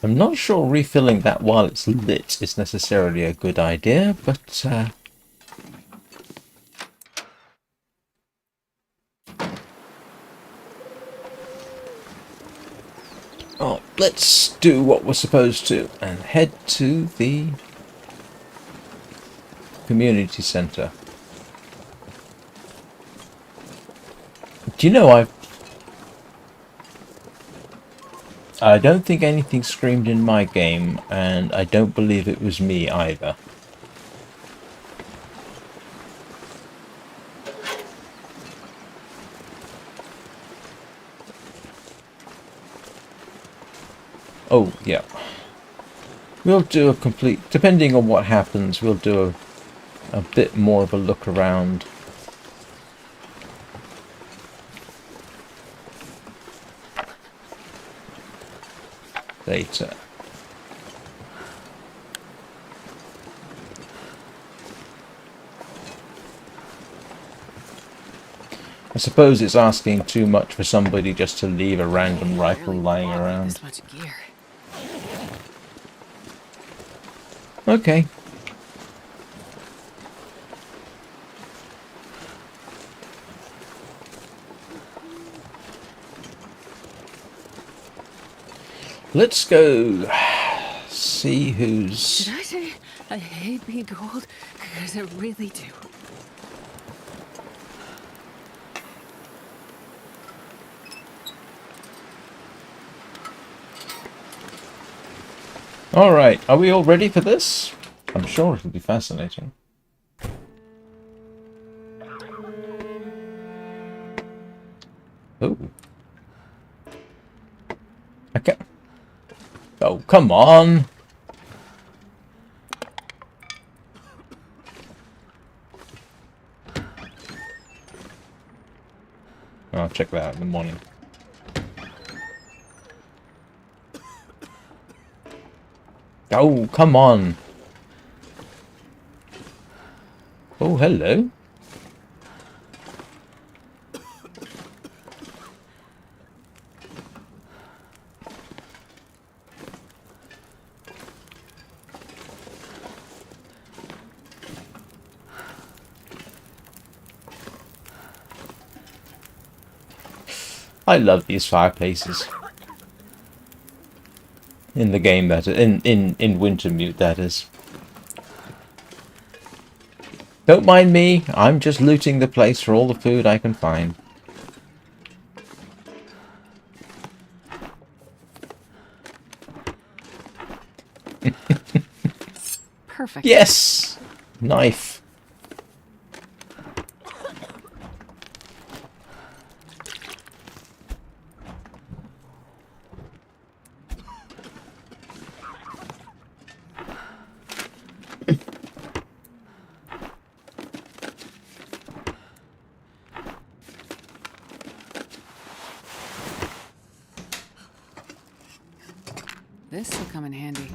I'm not sure refilling that while it's lit is necessarily a good idea, but oh, let's do what we're supposed to and head to the community centre. Do you know, I don't think anything screamed in my game, and I don't believe it was me either. Oh, yeah. We'll do a complete... Depending on what happens, we'll do a bit more of a look around. Later. I suppose it's asking too much for somebody just to leave a random rifle lying around. This much gear. Okay. Let's go see who's... Did I say I hate being cold? Because I really do. Alright, are we all ready for this? I'm sure it'll be fascinating. Oh. Okay. Oh, come on! I'll check that out in the morning. Oh, come on! Oh, hello. I love these fireplaces. In the game, that in Wintermute, that is. Don't mind me, I'm just looting the place for all the food I can find. Perfect. Yes! Knife. This will come in handy.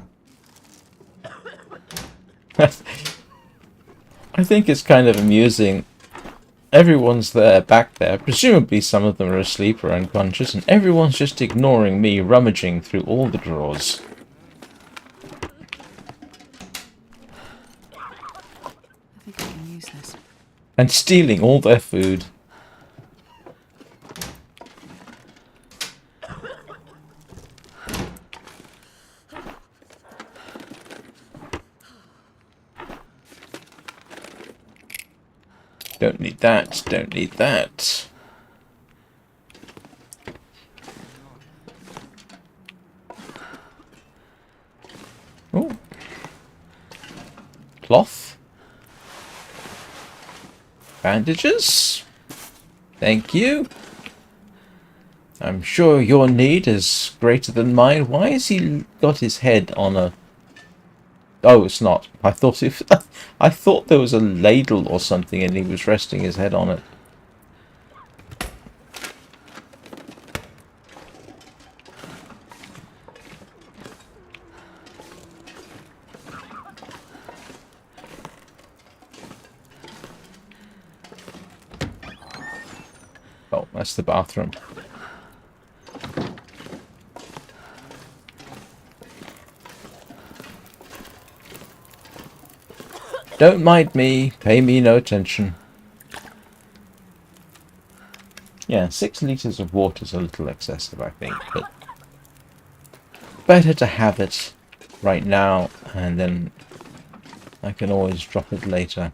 I think it's kind of amusing. Everyone's there, back there. Presumably some of them are asleep or unconscious, and everyone's just ignoring me rummaging through all the drawers. I think I can use this. And stealing all their food. Don't need that, don't need that. Oh. Cloth. Bandages. Thank you. I'm sure your need is greater than mine. Why has he got his head on a... Oh, it's not. I thought if I thought there was a ladle or something and he was resting his head on it. Oh, that's the bathroom. Don't mind me. Pay me no attention. Yeah, 6 litres of water is a little excessive, I think, but better to have it right now, and then I can always drop it later.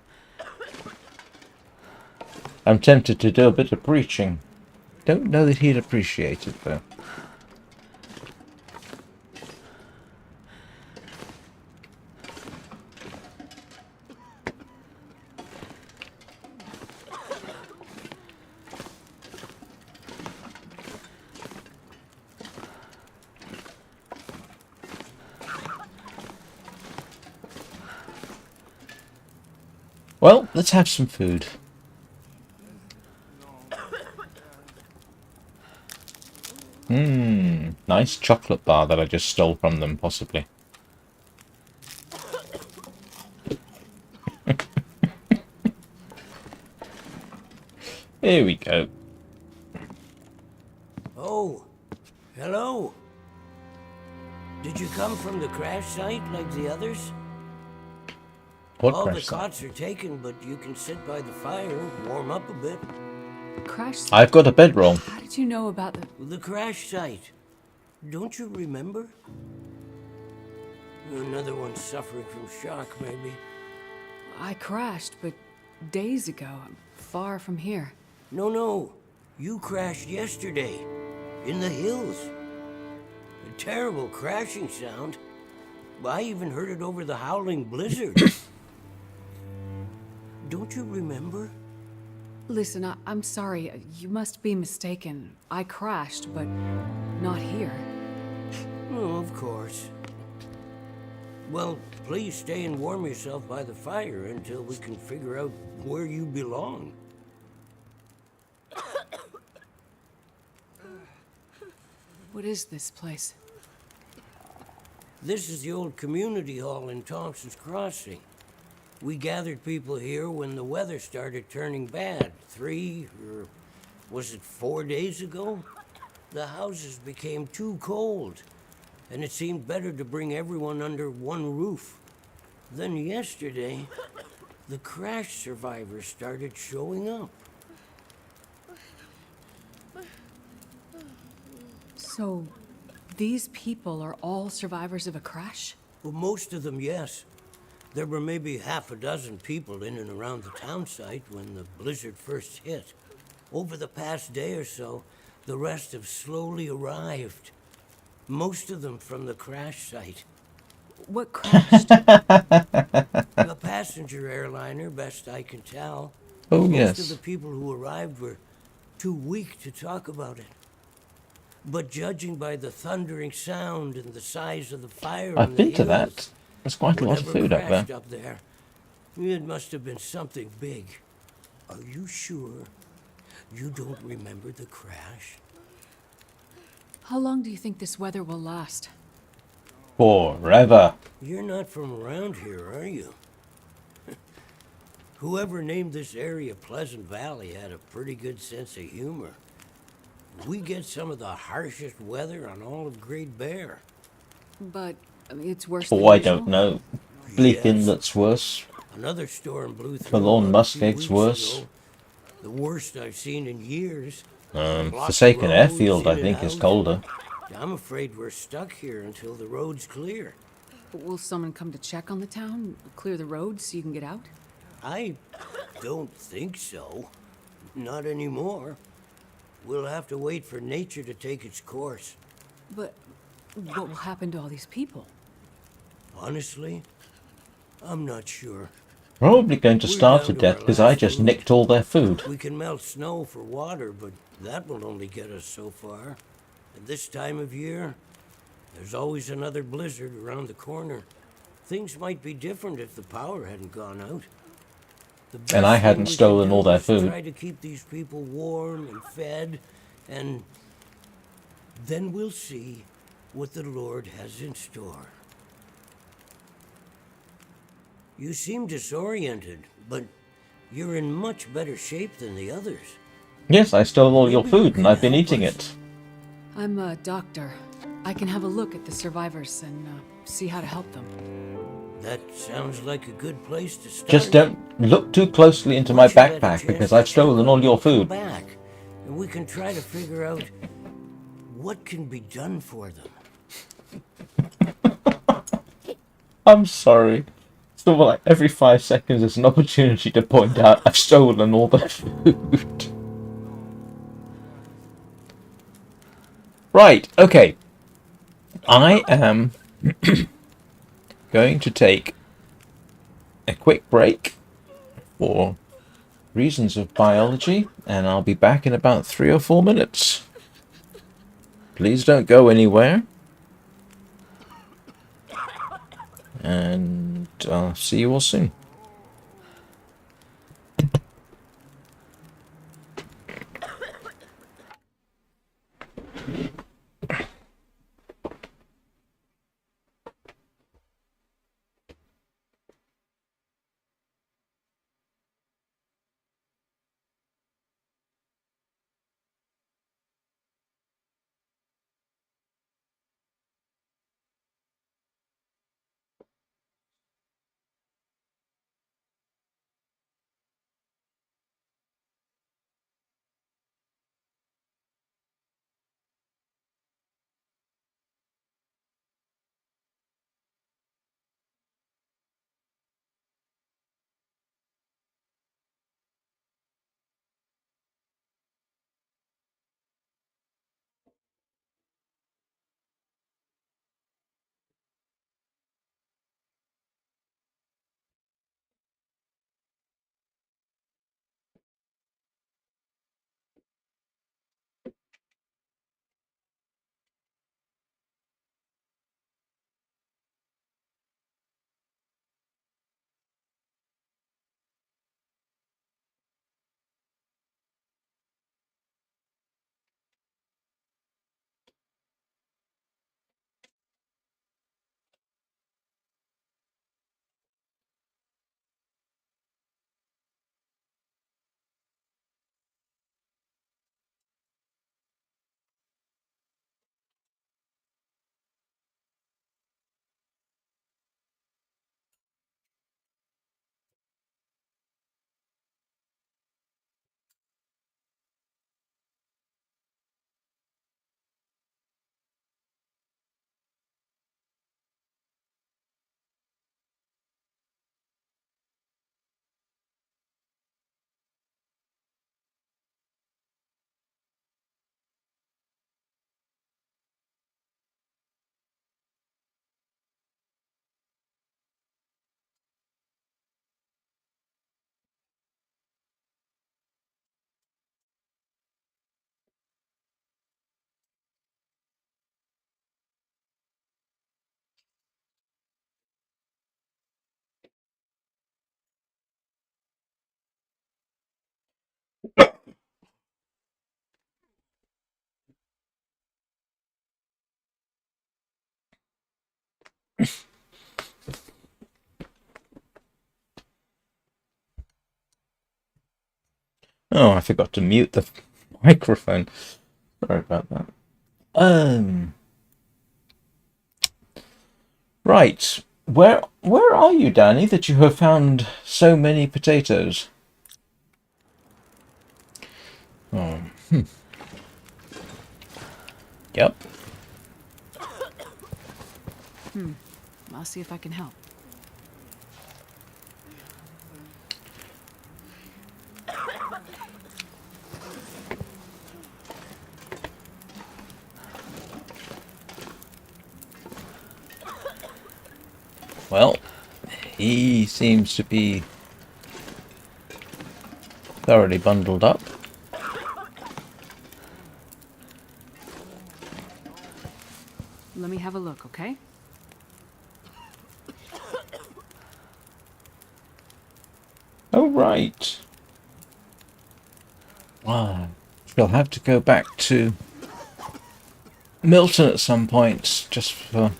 I'm tempted to do a bit of preaching. Don't know that he'd appreciate it, though. Well, let's have some food. Nice chocolate bar that I just stole from them, possibly. Here we go. Oh, hello. Did you come from the crash site like the others? What All the crash site? cots are taken, but you can sit by the fire, warm up a bit. Crash site? I've got a bedroll. How did you know about The crash site. Don't you remember? Another one suffering from shock, maybe. I crashed, but days ago. I'm far from here. No. You crashed yesterday. In the hills. A terrible crashing sound. I even heard it over the howling blizzard. Don't you remember? Listen, I'm sorry. You must be mistaken. I crashed, but not here. Oh, of course. Well, please stay and warm yourself by the fire until we can figure out where you belong. What is this place? This is the old community hall in Thompson's Crossing. We gathered people here when the weather started turning bad. 3, or was it 4 days ago? The houses became too cold, and it seemed better to bring everyone under one roof. Then yesterday, the crash survivors started showing up. So, these people are all survivors of a crash? Well, most of them, yes. There were maybe half a dozen people in and around the town site when the blizzard first hit. Over the past day or so, the rest have slowly arrived. Most of them from the crash site. What crashed? A passenger airliner, best I can tell. Oh, Most of yes. the people who arrived were too weak to talk about it. But judging by the thundering sound and the size of the fire on I've the been to hills, that. There's quite a lot of whatever food up there. crashed up there, it must have been something big. Are you sure you don't remember the crash? How long do you think this weather will last? Forever. You're not from around here, are you? Whoever named this area Pleasant Valley had a pretty good sense of humor. We get some of the harshest weather on all of Great Bear. But, I mean, it's worse Oh, than I usual? don't know. Bleak Yes. Inlet's worse. Another storm blew through Forlorn about a few Muscate's weeks worse. ago. The worst I've seen in years. Blocked Forsaken roads Airfield, in I and think, is out. colder. I'm afraid we're stuck here until the road's clear. Will someone come to check on the town? Clear the road so you can get out? I don't think so. Not anymore. We'll have to wait for nature to take its course. But what will happen to all these people? Honestly, I'm not sure. Probably going to We're starve down to to death our because I last just food. nicked all their food. We can melt snow for water, but that will only get us so far. At this time of year, there's always another blizzard around the corner. Things might be different if the power hadn't gone out. The best And I thing hadn't we can stolen do all their is food. Try to keep these people warm and fed, and then we'll see what the Lord has in store. You seem disoriented, but you're in much better shape than the others. Yes, I stole all your Maybe you food and can I've been help eating us. it. I'm a doctor. I can have a look at the survivors and see how to help them. That sounds like a good place to start. Just don't look too closely into my Once you get a backpack chance because to I've check stolen out, all your come food. back, and we can try to figure out what can be done for them. I'm sorry. So like every 5 seconds there's an opportunity to point out I've stolen all their food. Right, okay. I am going to take a quick break for reasons of biology, and I'll be back in about 3 or 4 minutes. Please don't go anywhere. And I'll see you all soon. Oh, I forgot to mute the microphone. Sorry about that. Right. Where are you, Danny, that you have found so many potatoes? Oh. Yep. I'll see if I can help. Well, he seems to be thoroughly bundled up. Let me have a look, okay? Oh, right. Ah, she'll have to go back to Milton at some point, just for...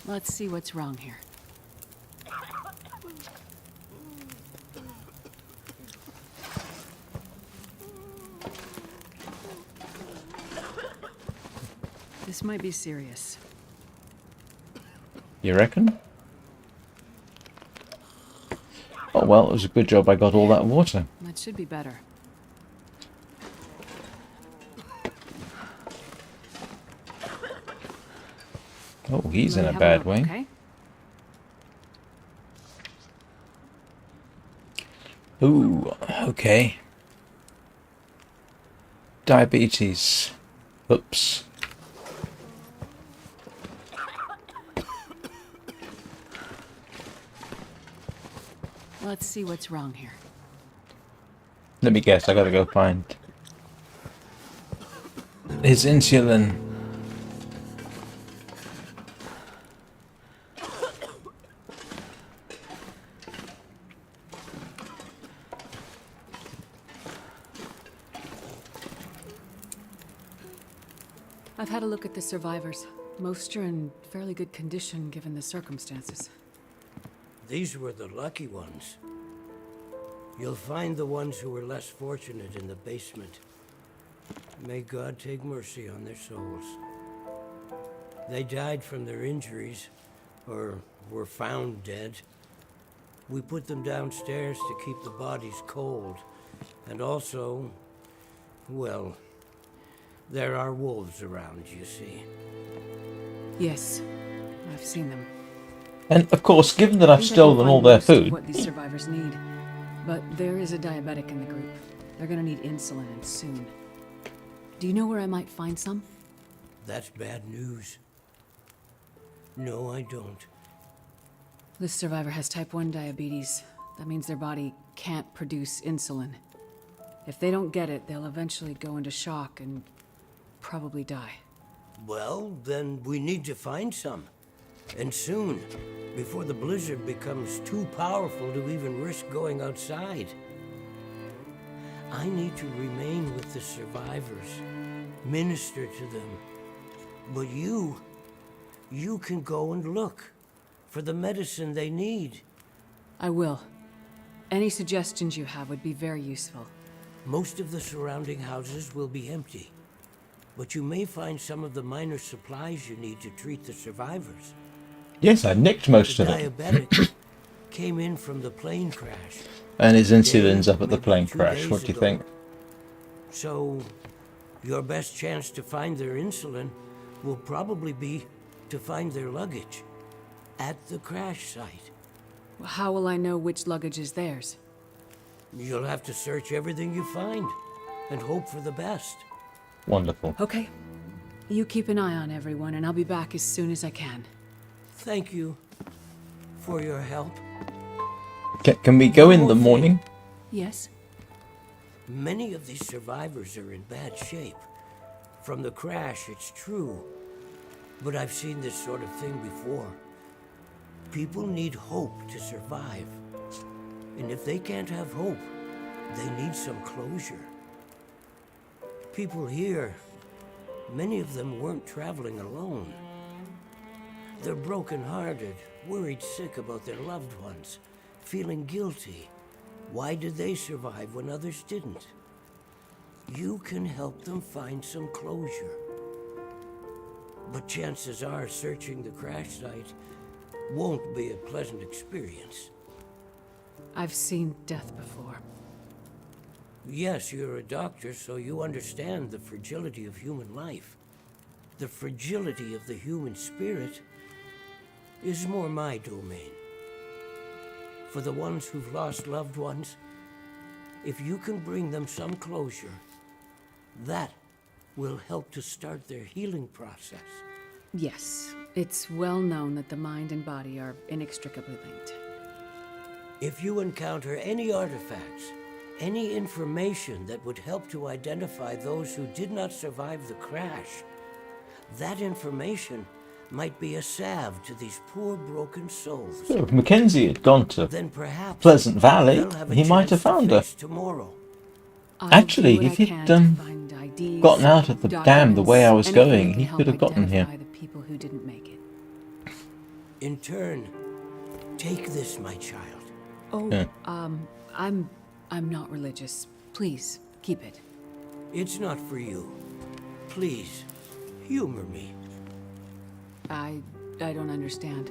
Let's see what's wrong here. This might be serious. You reckon? Oh, well, it was a good job I got all that water. That should be better. Oh, he's Let in me a have bad look, way. Okay? Ooh, okay. Diabetes. Oops. Let's see what's wrong here. Let me guess, I gotta go find his insulin. I've had a look at the survivors. Most are in fairly good condition given the circumstances. These were the lucky ones. You'll find the ones who were less fortunate in the basement. May God take mercy on their souls. They died from their injuries, or were found dead. We put them downstairs to keep the bodies cold. And also, well, there are wolves around, you see. Yes, I've seen them. And of course, given that I I've think I can stolen find all their most of food, what these survivors need, but there is a diabetic in the group. They're gonna need insulin, and soon. Do you know where I might find some? That's bad news. No, I don't. This survivor has type 1 diabetes. That means their body can't produce insulin. If they don't get it, they'll eventually go into shock and probably die. Well, then we need to find some. And soon, before the blizzard becomes too powerful to even risk going outside. I need to remain with the survivors, minister to them. But you can go and look for the medicine they need. I will. Any suggestions you have would be very useful. Most of the surrounding houses will be empty, but you may find some of the minor supplies you need to treat the survivors. yes, I nicked most The of it. diabetic came in from the plane crash. And his insulin's Day, up at the maybe plane 2 crash. days What do you ago. think? So, your best chance to find their insulin will probably be to find their luggage at the crash site. How will I know which luggage is theirs? You'll have to search everything you find and hope for the best. Wonderful. Okay. You keep an eye on everyone, and I'll be back as soon as I can. Thank you for your help. Can we go One in more the thing. morning? Yes? Many of these survivors are in bad shape. From the crash, it's true. But I've seen this sort of thing before. People need hope to survive. And if they can't have hope, they need some closure. People here, many of them weren't traveling alone. They're broken-hearted, worried sick about their loved ones, feeling guilty. Why did they survive when others didn't? You can help them find some closure. But chances are searching the crash site won't be a pleasant experience. I've seen death before. Yes, you're a doctor, so you understand the fragility of human life. The fragility of the human spirit is more my domain. For the ones who've lost loved ones, if you can bring them some closure, that will help to start their healing process. Yes, it's well known that the mind and body are inextricably linked. If you encounter any artifacts, any information that would help to identify those who did not survive the crash, that information might be a salve to these poor broken souls. So if Mackenzie had gone to Then perhaps Pleasant Valley, they'll have a he might have chance to found her. face tomorrow. Actually, I'll do what if I he'd can to find IDs, gotten out of the dam the way I was documents, going, anything he to could have help gotten here. identify the people who didn't make it. In turn, take this, my child. Oh, Yeah. I'm not religious. Please, keep it. It's not for you. Please, humor me. I don't understand.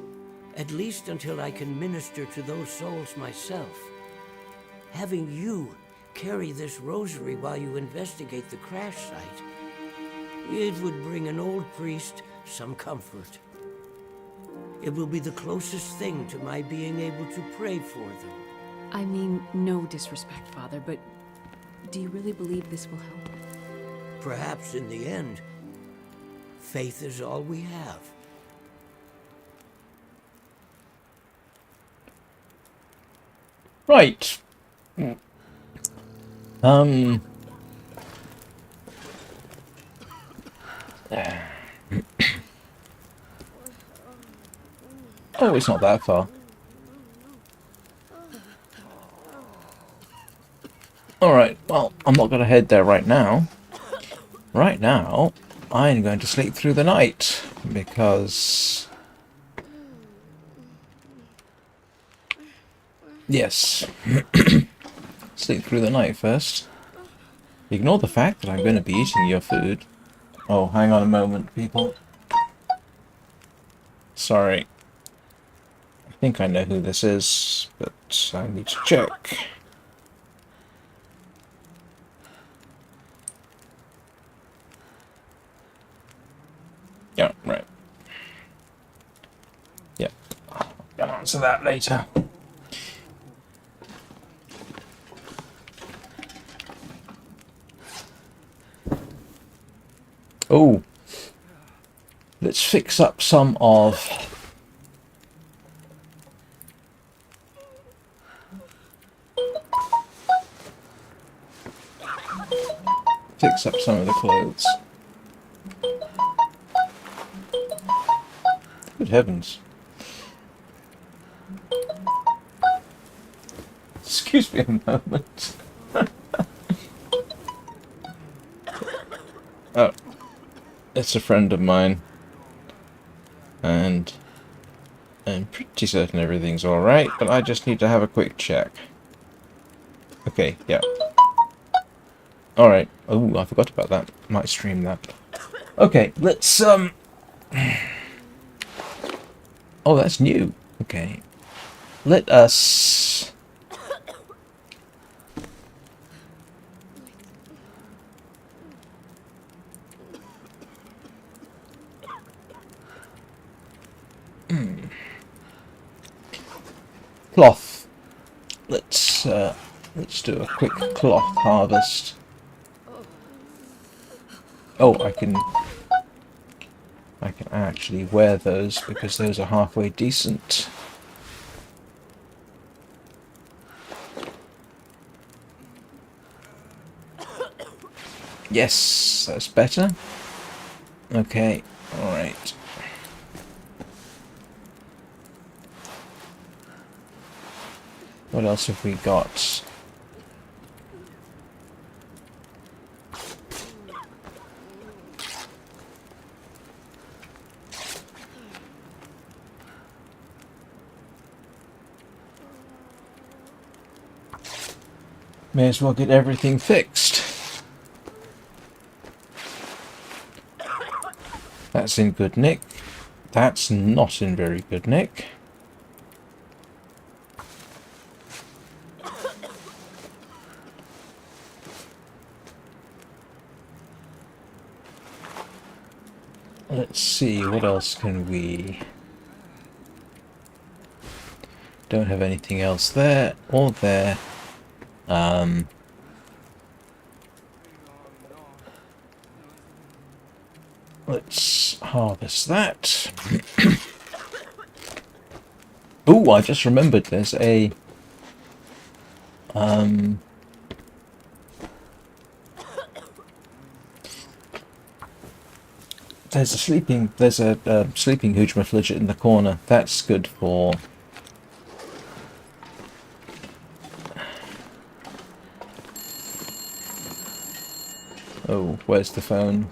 At least until I can minister to those souls myself. Having you carry this rosary while you investigate the crash site, it would bring an old priest some comfort. It will be the closest thing to my being able to pray for them. I mean, no disrespect, Father, but do you really believe this will help? Perhaps in the end, faith is all we have. Right. Oh, it's not that far. Alright, well, I'm not going to head there right now. Right now, I'm going to sleep through the night, because... Yes. Sleep through the night first. Ignore the fact that I'm going to be eating your food. Oh, hang on a moment, people. Sorry. I think I know who this is, but I need to check. Yeah, right. Yeah. I'll answer that later. Oh. Let's fix up some of... Fix up some of the clothes. Good heavens. Excuse me a moment. Oh. It's a friend of mine. And I'm pretty certain everything's alright, but I just need to have a quick check. Okay, yeah. Alright. Oh, I forgot about that. Might stream that. Okay, let's, Oh, that's new. Okay. Let us... Cloth. Let's do a quick cloth harvest. Oh, I can actually wear those because those are halfway decent. Yes, that's better. Okay, alright. What else have we got? May as well get everything fixed. That's in good nick. That's not in very good nick. Let's see, what else can we... Don't have anything else there or there. Let's harvest that. Oh, I just remembered there's a... There's a sleeping hoochmaflidget in the corner. That's good for... Oh, where's the phone?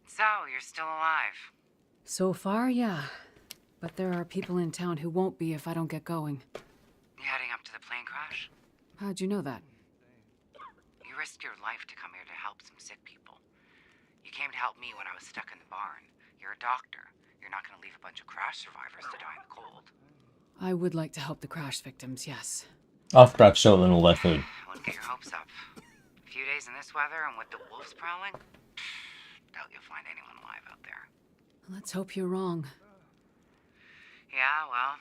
So, you're still alive. So far, yeah. But there are people in town who won't be if I don't get going. You heading up to the plane crash? How'd you know that? You risked your life to come here to help some sick people. You came to help me when I was stuck in the barn. You're a doctor. You're not going to leave a bunch of crash survivors to die in the cold. I would like to help the crash victims, yes. After I've stolen all their food. I wouldn't get your hopes up. A few days in this weather and with the wolves prowling, doubt you'll find anyone alive out there. Let's hope you're wrong. Yeah, well,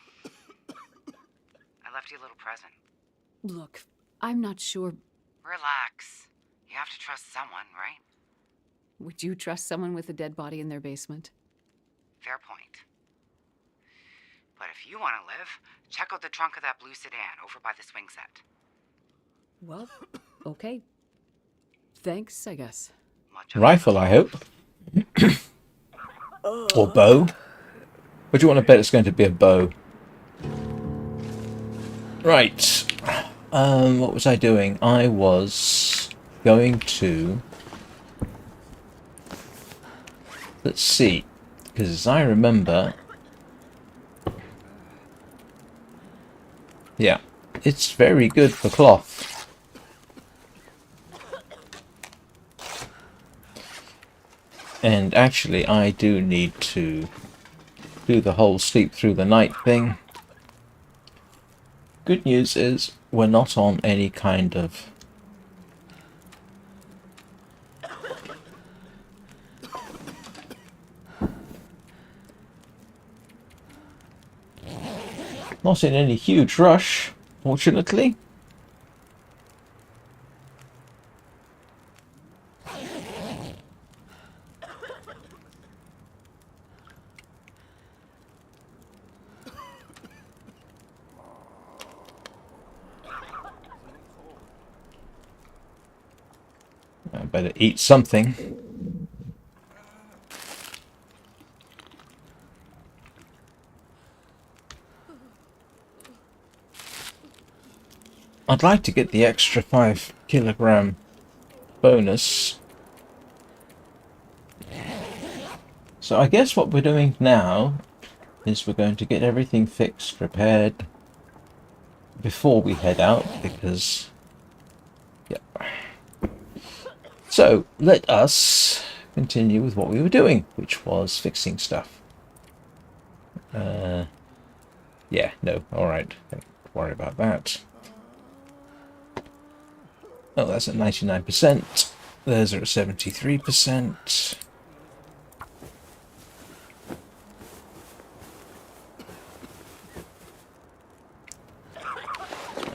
I left you a little present. Look, I'm not sure... Relax. You have to trust someone, right? Would you trust someone with a dead body in their basement? Fair point. But if you want to live, check out the trunk of that blue sedan over by the swing set. Well, okay. Thanks, I guess. Rifle, I hope. Or bow. What do you want to bet it's going to be a bow? Right. What was I doing? I was going to... Let's see. Because as I remember... Yeah. It's very good for cloth. And actually, I do need to do the whole sleep through the night thing. Good news is, we're not on any kind of... Not in any huge rush, fortunately. I better eat something. I'd like to get the extra 5 kilogram bonus. So I guess what we're doing now is we're going to get everything fixed, repaired before we head out, because... Yeah. So, let us continue with what we were doing, which was fixing stuff. Yeah, no, alright. Don't worry about that. Oh, that's at 99%. Those are at 73%.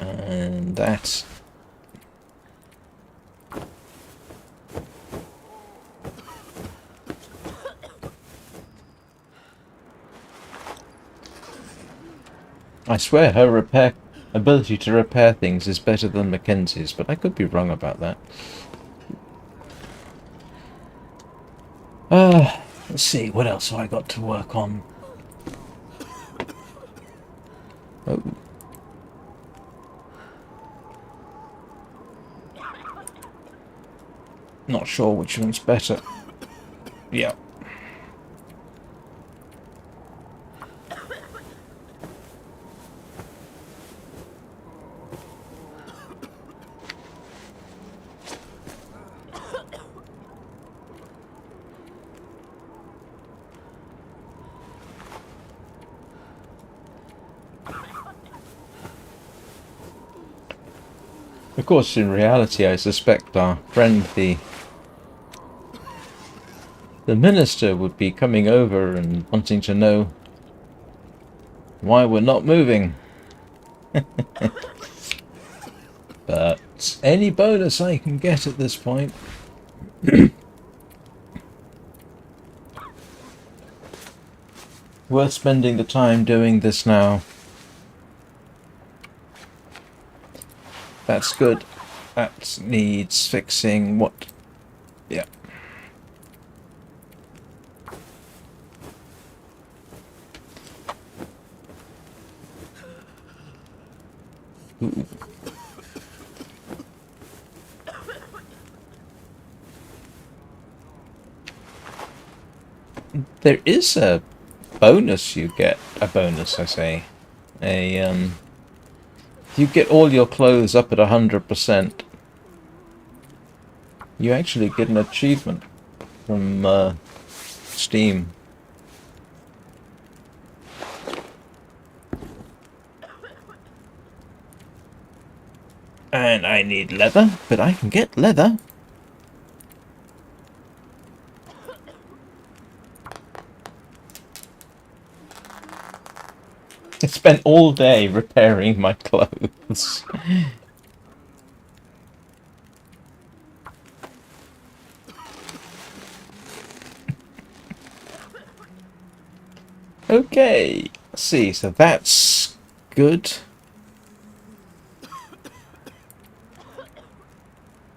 And that... I swear her ability to repair things is better than Mackenzie's, but I could be wrong about that. Let's see, what else have I got to work on? Oh. Not sure which one's better. Yeah. Of course, in reality, I suspect our friend, the minister, would be coming over and wanting to know why we're not moving. But any bonus I can get at this point. Worth spending the time doing this now. That's good. That needs fixing. What? Yeah. Ooh. There is a bonus you get. A bonus, I say. You get all your clothes up at 100%. You actually get an achievement from Steam. And I need leather, but I can get leather. I spent all day repairing my clothes. Okay, let's see, so that's good.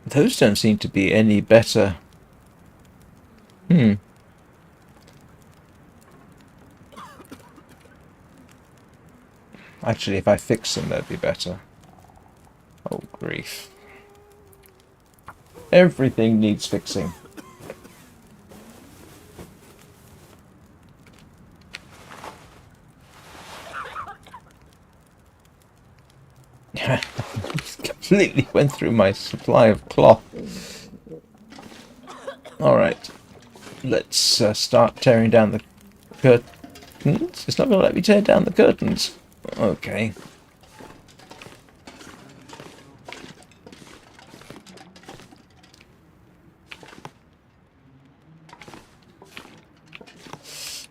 Those don't seem to be any better. Actually, if I fix them, that'd be better. Oh, grief. Everything needs fixing. Completely went through my supply of cloth. Alright. Let's start tearing down the curtains. It's not going to let me tear down the curtains. Okay.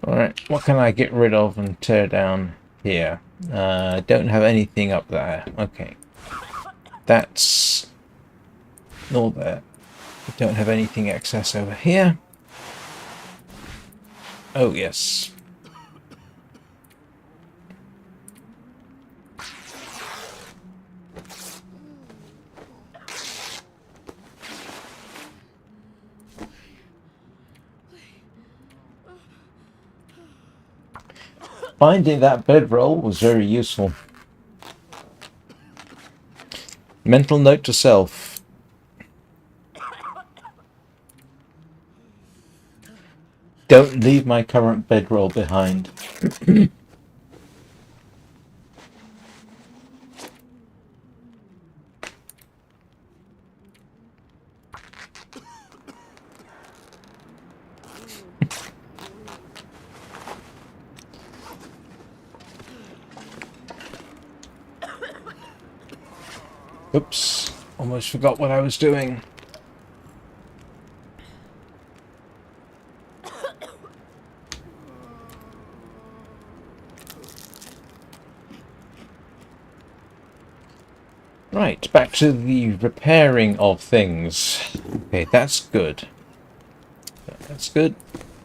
Alright, what can I get rid of and tear down here? Don't have anything up there. Okay. That's all there. Don't have anything excess over here. Oh, yes. Finding that bedroll was very useful. Mental note to self. Don't leave my current bedroll behind. Oops, almost forgot what I was doing. Right, back to the repairing of things. Okay, that's good. That's good.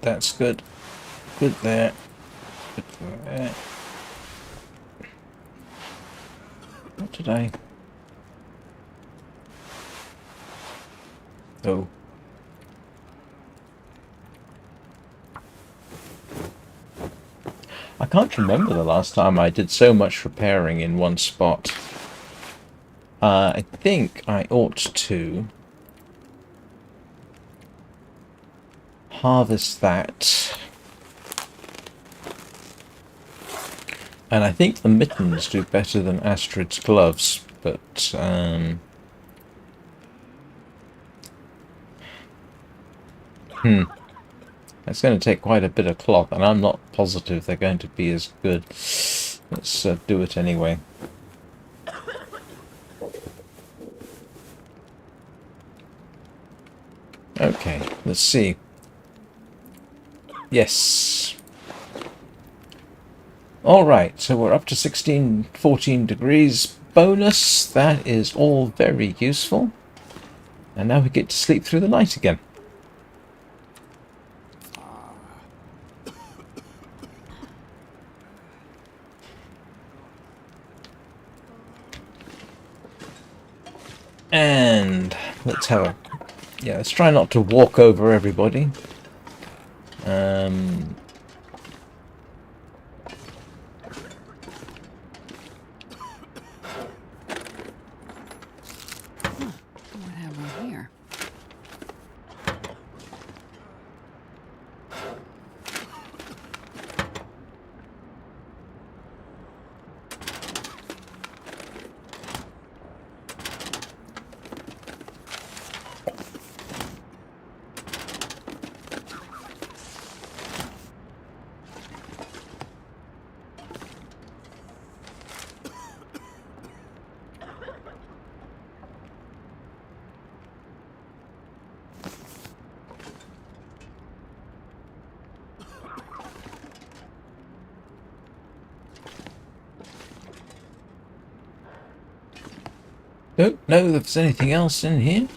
That's good. Good there. Good there. What did I... Oh. I can't remember the last time I did so much repairing in one spot. I think I ought to harvest that. And I think the mittens do better than Astrid's gloves, but it's going to take quite a bit of cloth, and I'm not positive they're going to be as good. Let's do it anyway. Okay, let's see. Yes. Alright, so we're up to 14 degrees bonus. That is all very useful. And now we get to sleep through the night again. And let's have a... Yeah, let's try not to walk over everybody. What have we here? Don't know if there's anything else in here.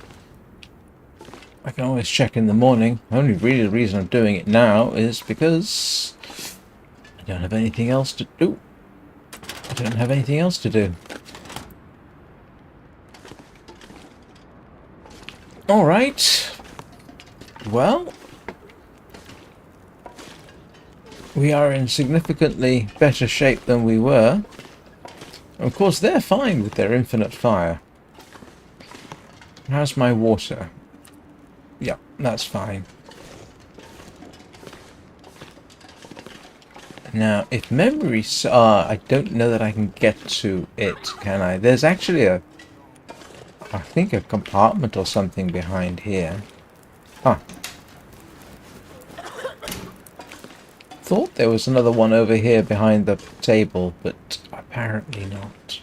I can always check in the morning. Only really the reason I'm doing it now is because I don't have anything else to do. I don't have anything else to do. Alright. Well, we are in significantly better shape than we were. Of course, they're fine with their infinite fire. How's my water? Yeah, that's fine. Now, if memories are... I don't know that I can get to it, can I? There's actually a... I think a compartment or something behind here. Huh. Thought there was another one over here behind the table, but apparently not.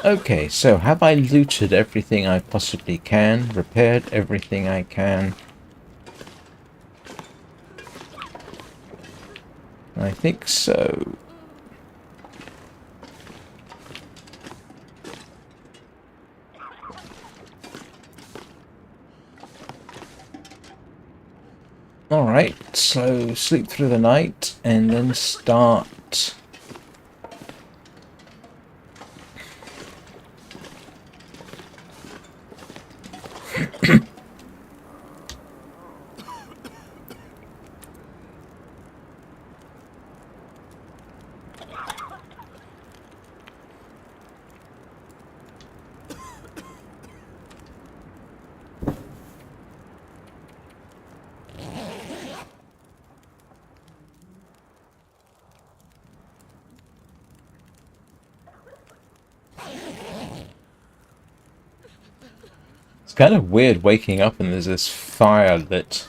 Okay, so have I looted everything I possibly can? Repaired everything I can? I think so. Alright, so sleep through the night and then start... It's kind of weird waking up and there's this fire lit.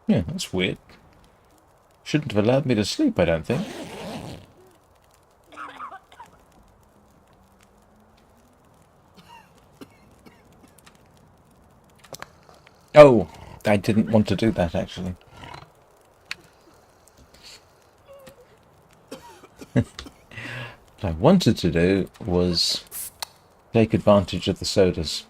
Yeah, that's weird. Shouldn't have allowed me to sleep, I don't think. Oh, I didn't want to do that, actually. What I wanted to do was take advantage of the sodas.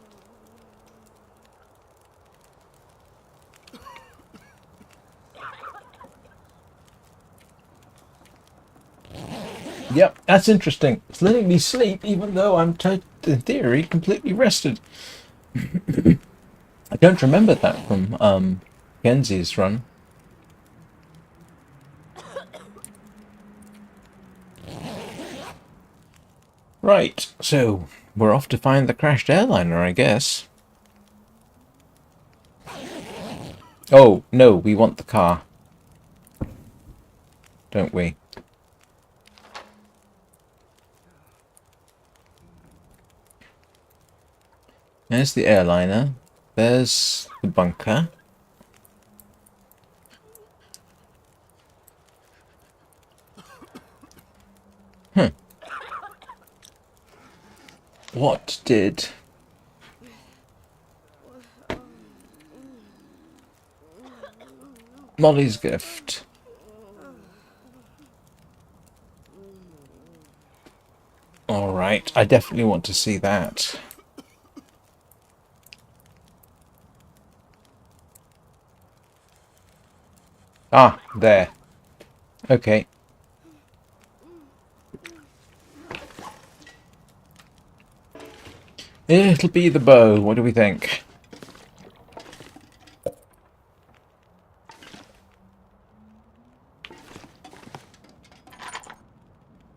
Yep, that's interesting. It's letting me sleep even though I'm, in theory, completely rested. I don't remember that from Mackenzie's run. Right, so we're off to find the crashed airliner, I guess. Oh, no, we want the car. Don't we? There's the airliner. There's the bunker. What did... Molly's gift. Alright, I definitely want to see that. Ah, there. Okay. It'll be the bow. What do we think?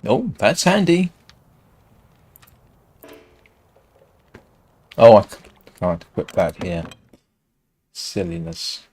Oh, that's handy. Oh, I can't equip that here. Silliness.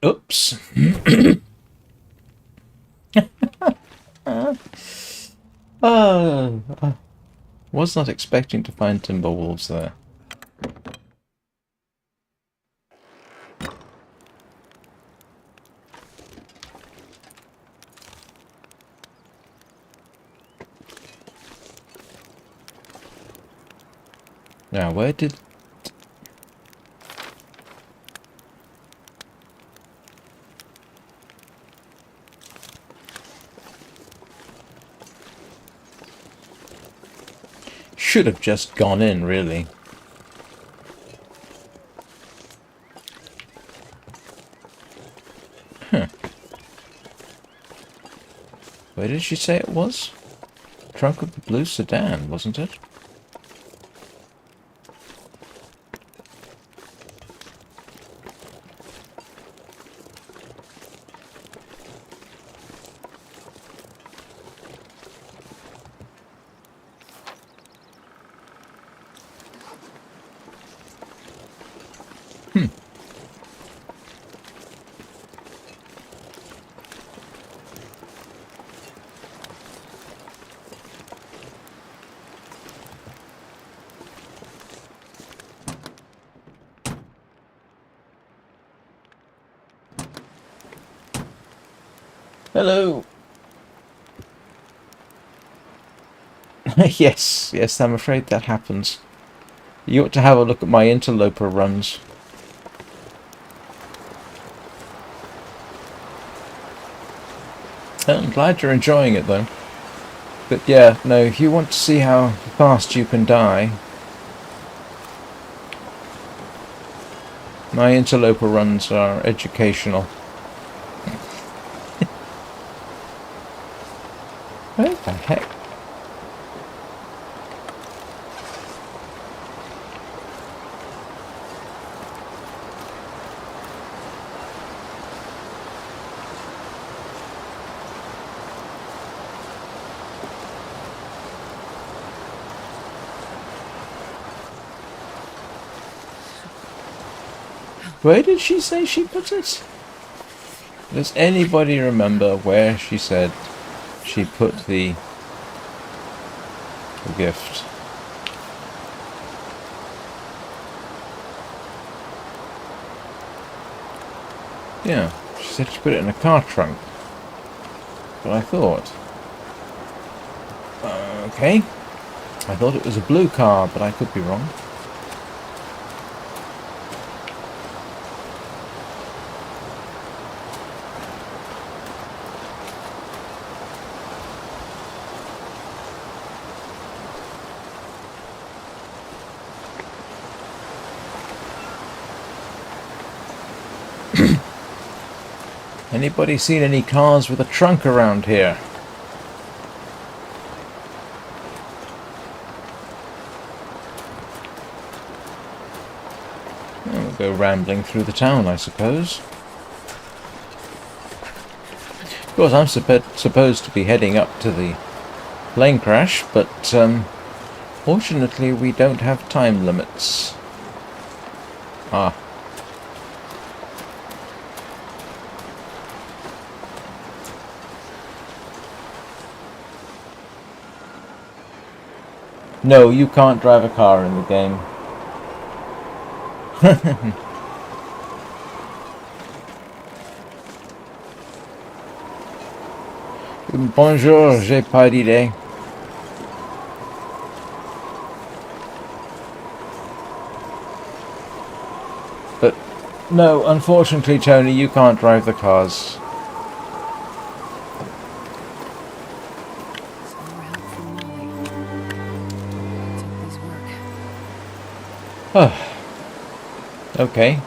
Oops. I was not expecting to find timber wolves there. Now, where did... Should have just gone in, really. Huh. Where did she say it was? Trunk of the blue sedan, wasn't it? Hello. Yes, I'm afraid that happens. You ought to have a look at my interloper runs. I'm glad you're enjoying it though. But yeah, no, if you want to see how fast you can die, my interloper runs are educational. What the heck? Where did she say she put it? Does anybody remember where she said she put the gift? Yeah, she said she put it in a car trunk. But I thought. Okay. I thought it was a blue car, but I could be wrong. Anybody seen any cars with a trunk around here? We'll go rambling through the town, I suppose. Of course, I'm supposed to be heading up to the plane crash, but fortunately we don't have time limits. Ah. No, you can't drive a car in the game. Bonjour, j'ai pas d'idée. But no, unfortunately, Tony, you can't drive the cars. Okay.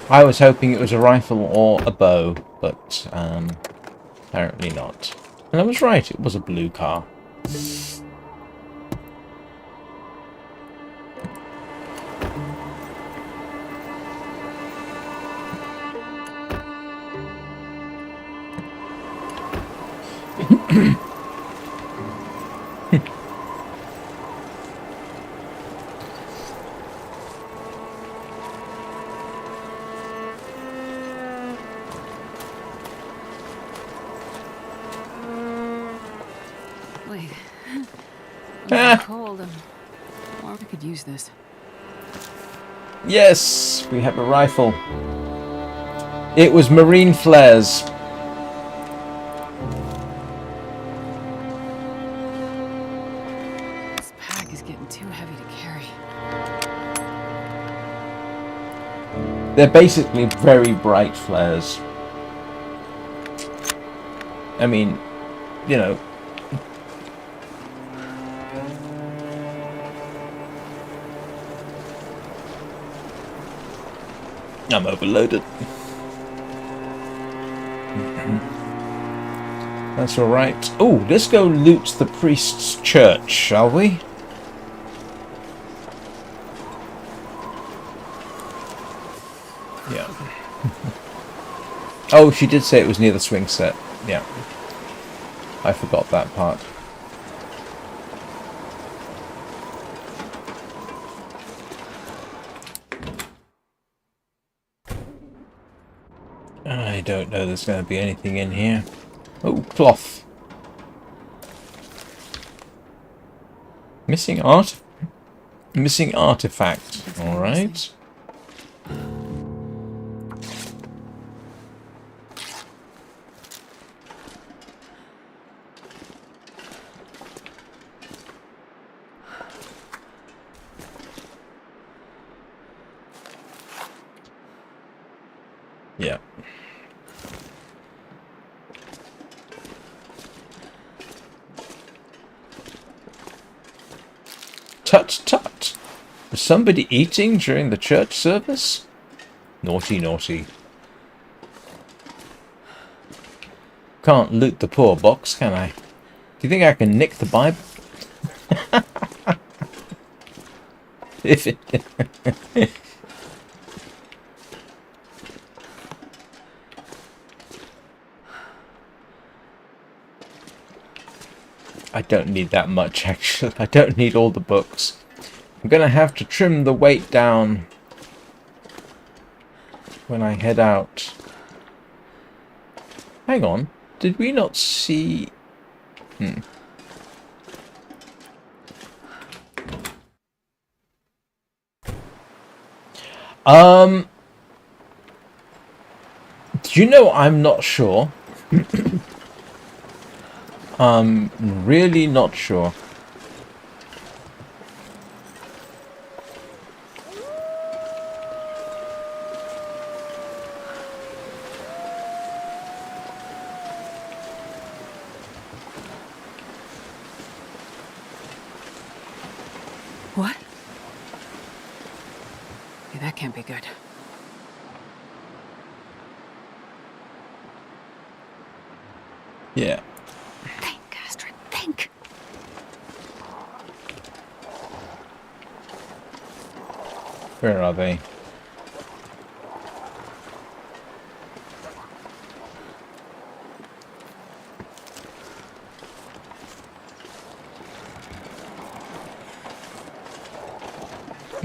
I was hoping it was a rifle or a bow, but apparently not. And I was right, it was a blue car. Wait. I'm cold. Or we could use this. Yes, we have a rifle. It was marine flares. This pack is getting too heavy to carry. They're basically very bright flares. I mean, you know. I'm overloaded. That's alright. Oh, let's go loot the priest's church, shall we? Yeah. Oh, she did say it was near the swing set. Yeah. I forgot that part. I don't know there's going to be anything in here. Oh, cloth. Missing artifact. All right. Yeah. Tut tut! Was somebody eating during the church service? Naughty, naughty. Can't loot the poor box, can I? Do you think I can nick the Bible? If it... I don't need that much, actually. I don't need all the books. I'm going to have to trim the weight down when I head out. Hang on. Did we not see... Do you know, I'm not sure. I'm really not sure. What? Yeah, that can't be good. Yeah. Think, Astrid, think. Where are they?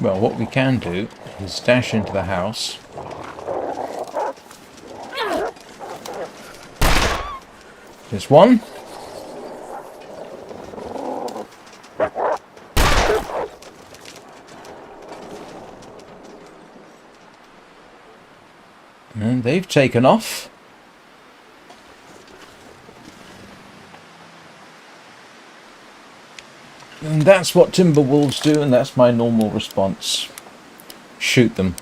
Well, what we can do is dash into the house. There's one. And they've taken off. And that's what timber wolves do, and that's my normal response. Shoot them.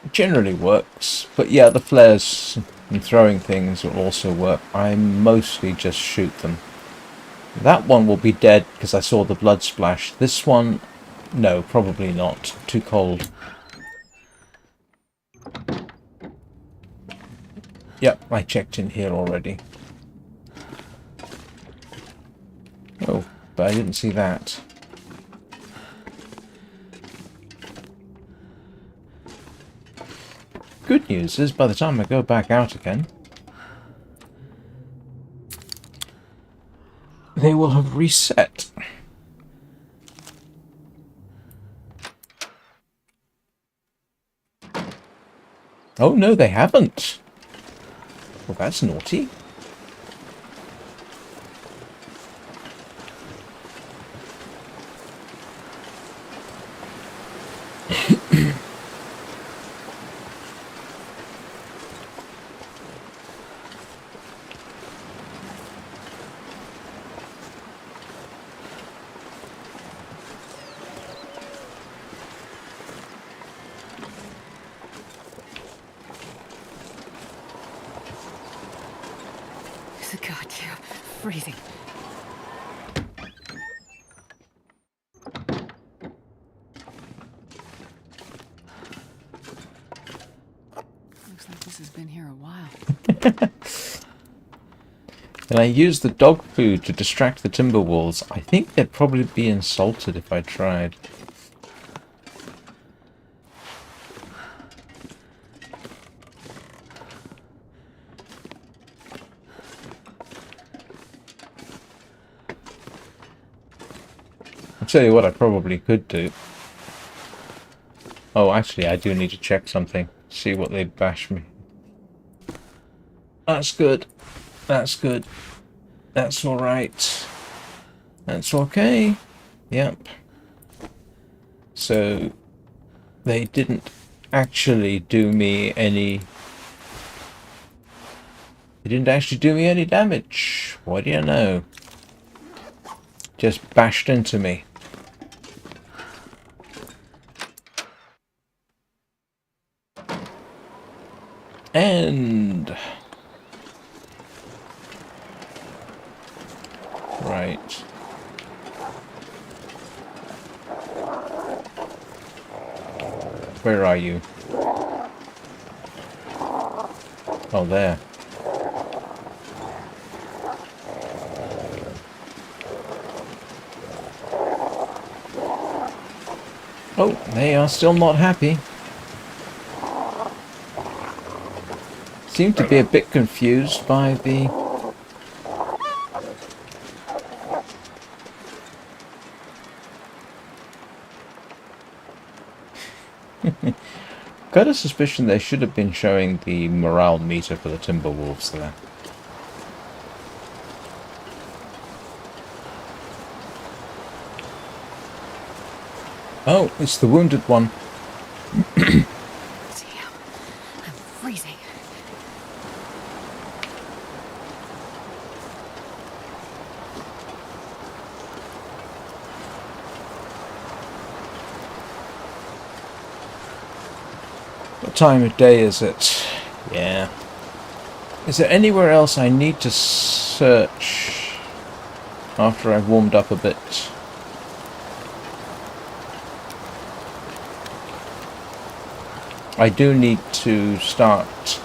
It generally works, but yeah, the flares and throwing things will also work. I mostly just shoot them. That one will be dead because I saw the blood splash. This one, no, probably not. Too cold. Yep, I checked in here already. Oh, but I didn't see that. Good news is, by the time I go back out again, they will have reset. Oh no, they haven't. Well, that's naughty. God, yeah, freezing. Looks like this has been here a while. And I used the dog food to distract the timber wolves. I think they'd probably be insulted if I tried. I'll tell you what I probably could do. Oh, actually, I do need to check something. See what they bash me. That's good. That's good. That's alright. That's okay. Yep. So, they didn't actually do me any... They didn't actually do me any damage. What do you know? Just bashed into me. And... Right. Where are you? Oh, there. Oh, they are still not happy. Seem to be a bit confused by the... Got a suspicion they should have been showing the morale meter for the timber wolves there. Oh, it's the wounded one. Damn, I'm freezing. What time of day is it? Yeah. Is there anywhere else I need to search after I've warmed up a bit? I do need to start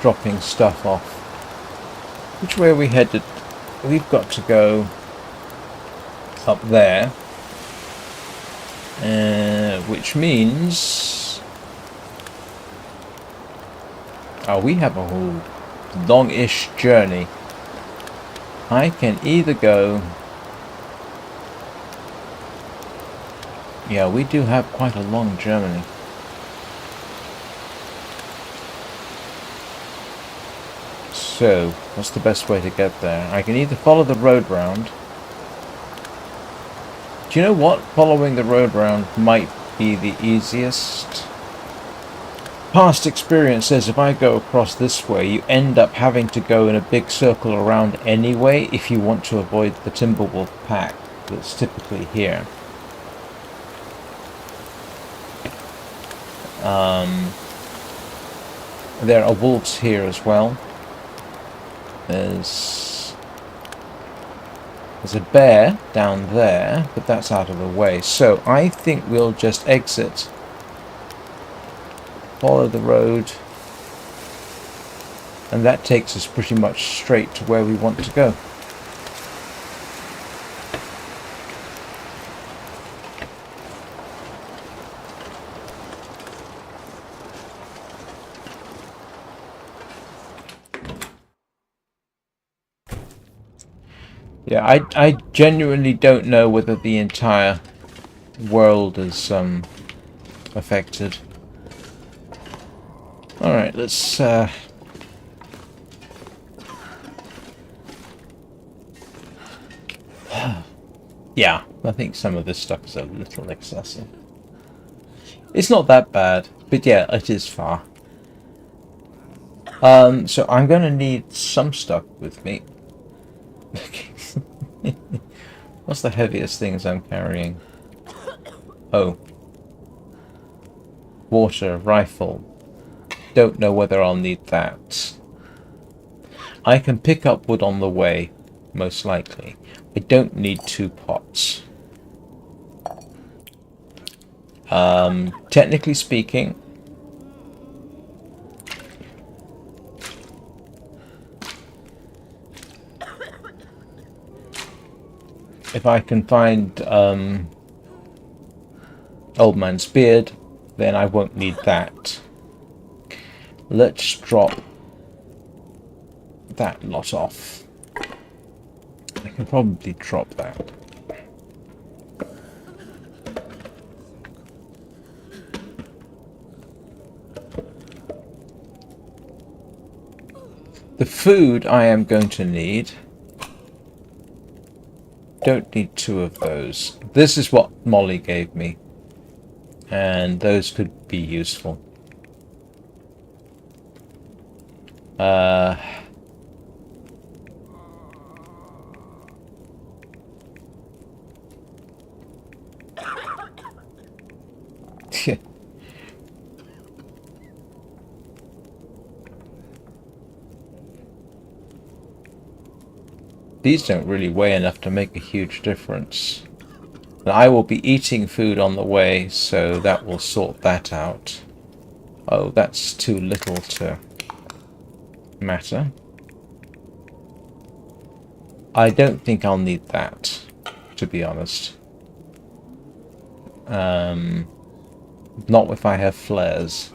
dropping stuff off. Which way are we headed? We've got to go up there, which means we have a whole long-ish journey. I can either go... Yeah, we do have quite a long journey. So, what's the best way to get there? I can either follow the road round. Do you know what? Following the road round might be the easiest. Past experience says if I go across this way, you end up having to go in a big circle around anyway if you want to avoid the Timberwolf pack that's typically here. There are wolves here as well. There's a bear down there, but that's out of the way. So I think we'll just exit, follow the road, and that takes us pretty much straight to where we want to go. Yeah, I genuinely don't know whether the entire world is affected. Alright, let's yeah, I think some of this stuff is a little excessive. It's not that bad, but yeah, it is far. So I'm gonna need some stuff with me. What's the heaviest things I'm carrying? Oh. Water, rifle. Don't know whether I'll need that. I can pick up wood on the way, most likely. I don't need 2 pots. Technically speaking, if I can find Old Man's Beard, then I won't need that. Let's drop that lot off. I can probably drop that. The food I am going to need. Don't need 2 of those. This is what Molly gave me, and those could be useful. These don't really weigh enough to make a huge difference. Now, I will be eating food on the way, so that will sort that out. Oh, that's too little to matter. I don't think I'll need that, to be honest. Not if I have flares.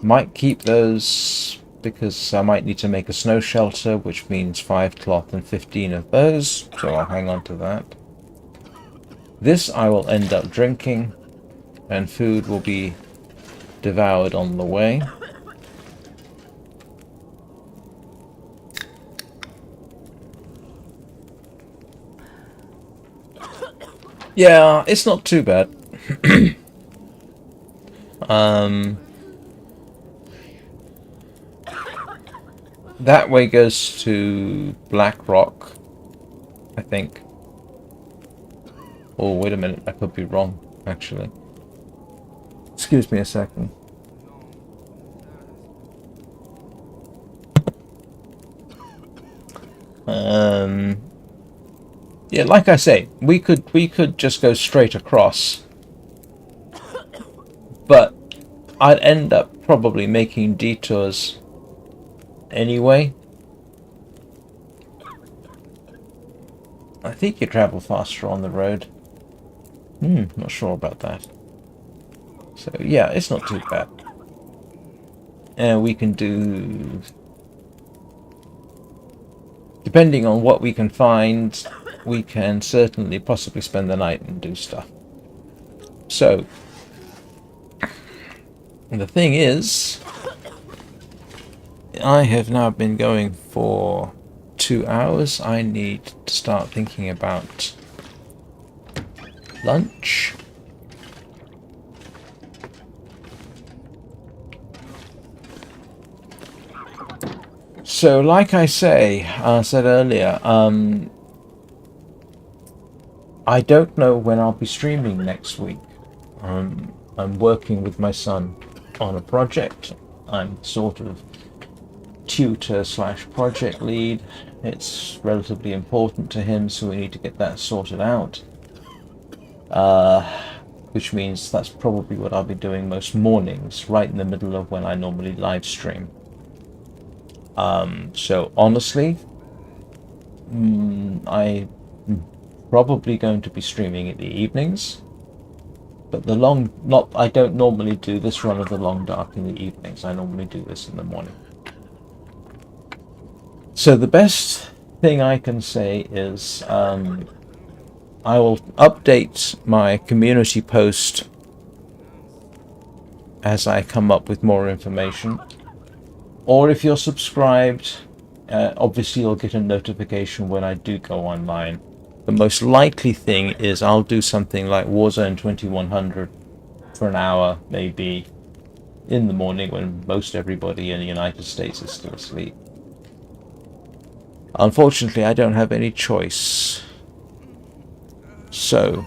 Might keep those because I might need to make a snow shelter, which means 5 cloth and 15 of those, so I'll hang on to that. This I will end up drinking, and food will be devoured on the way. Yeah, it's not too bad. That way goes to Black Rock, I think. Oh, wait a minute, I could be wrong, actually. Excuse me a second. Yeah, like I say, we could just go straight across. But I'd end up probably making detours anyway. I think you travel faster on the road. Not sure about that. So yeah, it's not too bad. And we can do, depending on what we can find, we can certainly possibly spend the night and do stuff. So the thing is, I have now been going for 2 hours. I need to start thinking about lunch. So, like I said earlier, I don't know when I'll be streaming next week. I'm working with my son on a project. I'm sort of tutor / project lead. It's relatively important to him, so we need to get that sorted out. Which means that's probably what I'll be doing most mornings, right in the middle of when I normally live stream. So honestly, I'm probably going to be streaming in the evenings. But I don't normally do this run of the long dark in the evenings. I normally do this in the morning. So the best thing I can say is I will update my community post as I come up with more information. Or if you're subscribed, obviously you'll get a notification when I do go online. The most likely thing is I'll do something like Warzone 2100 for an hour, maybe, in the morning when most everybody in the United States is still asleep. Unfortunately, I don't have any choice. So,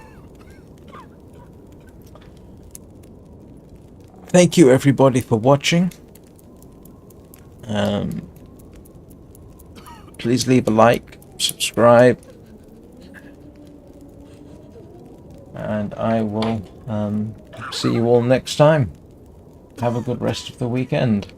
thank you everybody for watching. Please leave a like, subscribe, and I will see you all next time. Have a good rest of the weekend.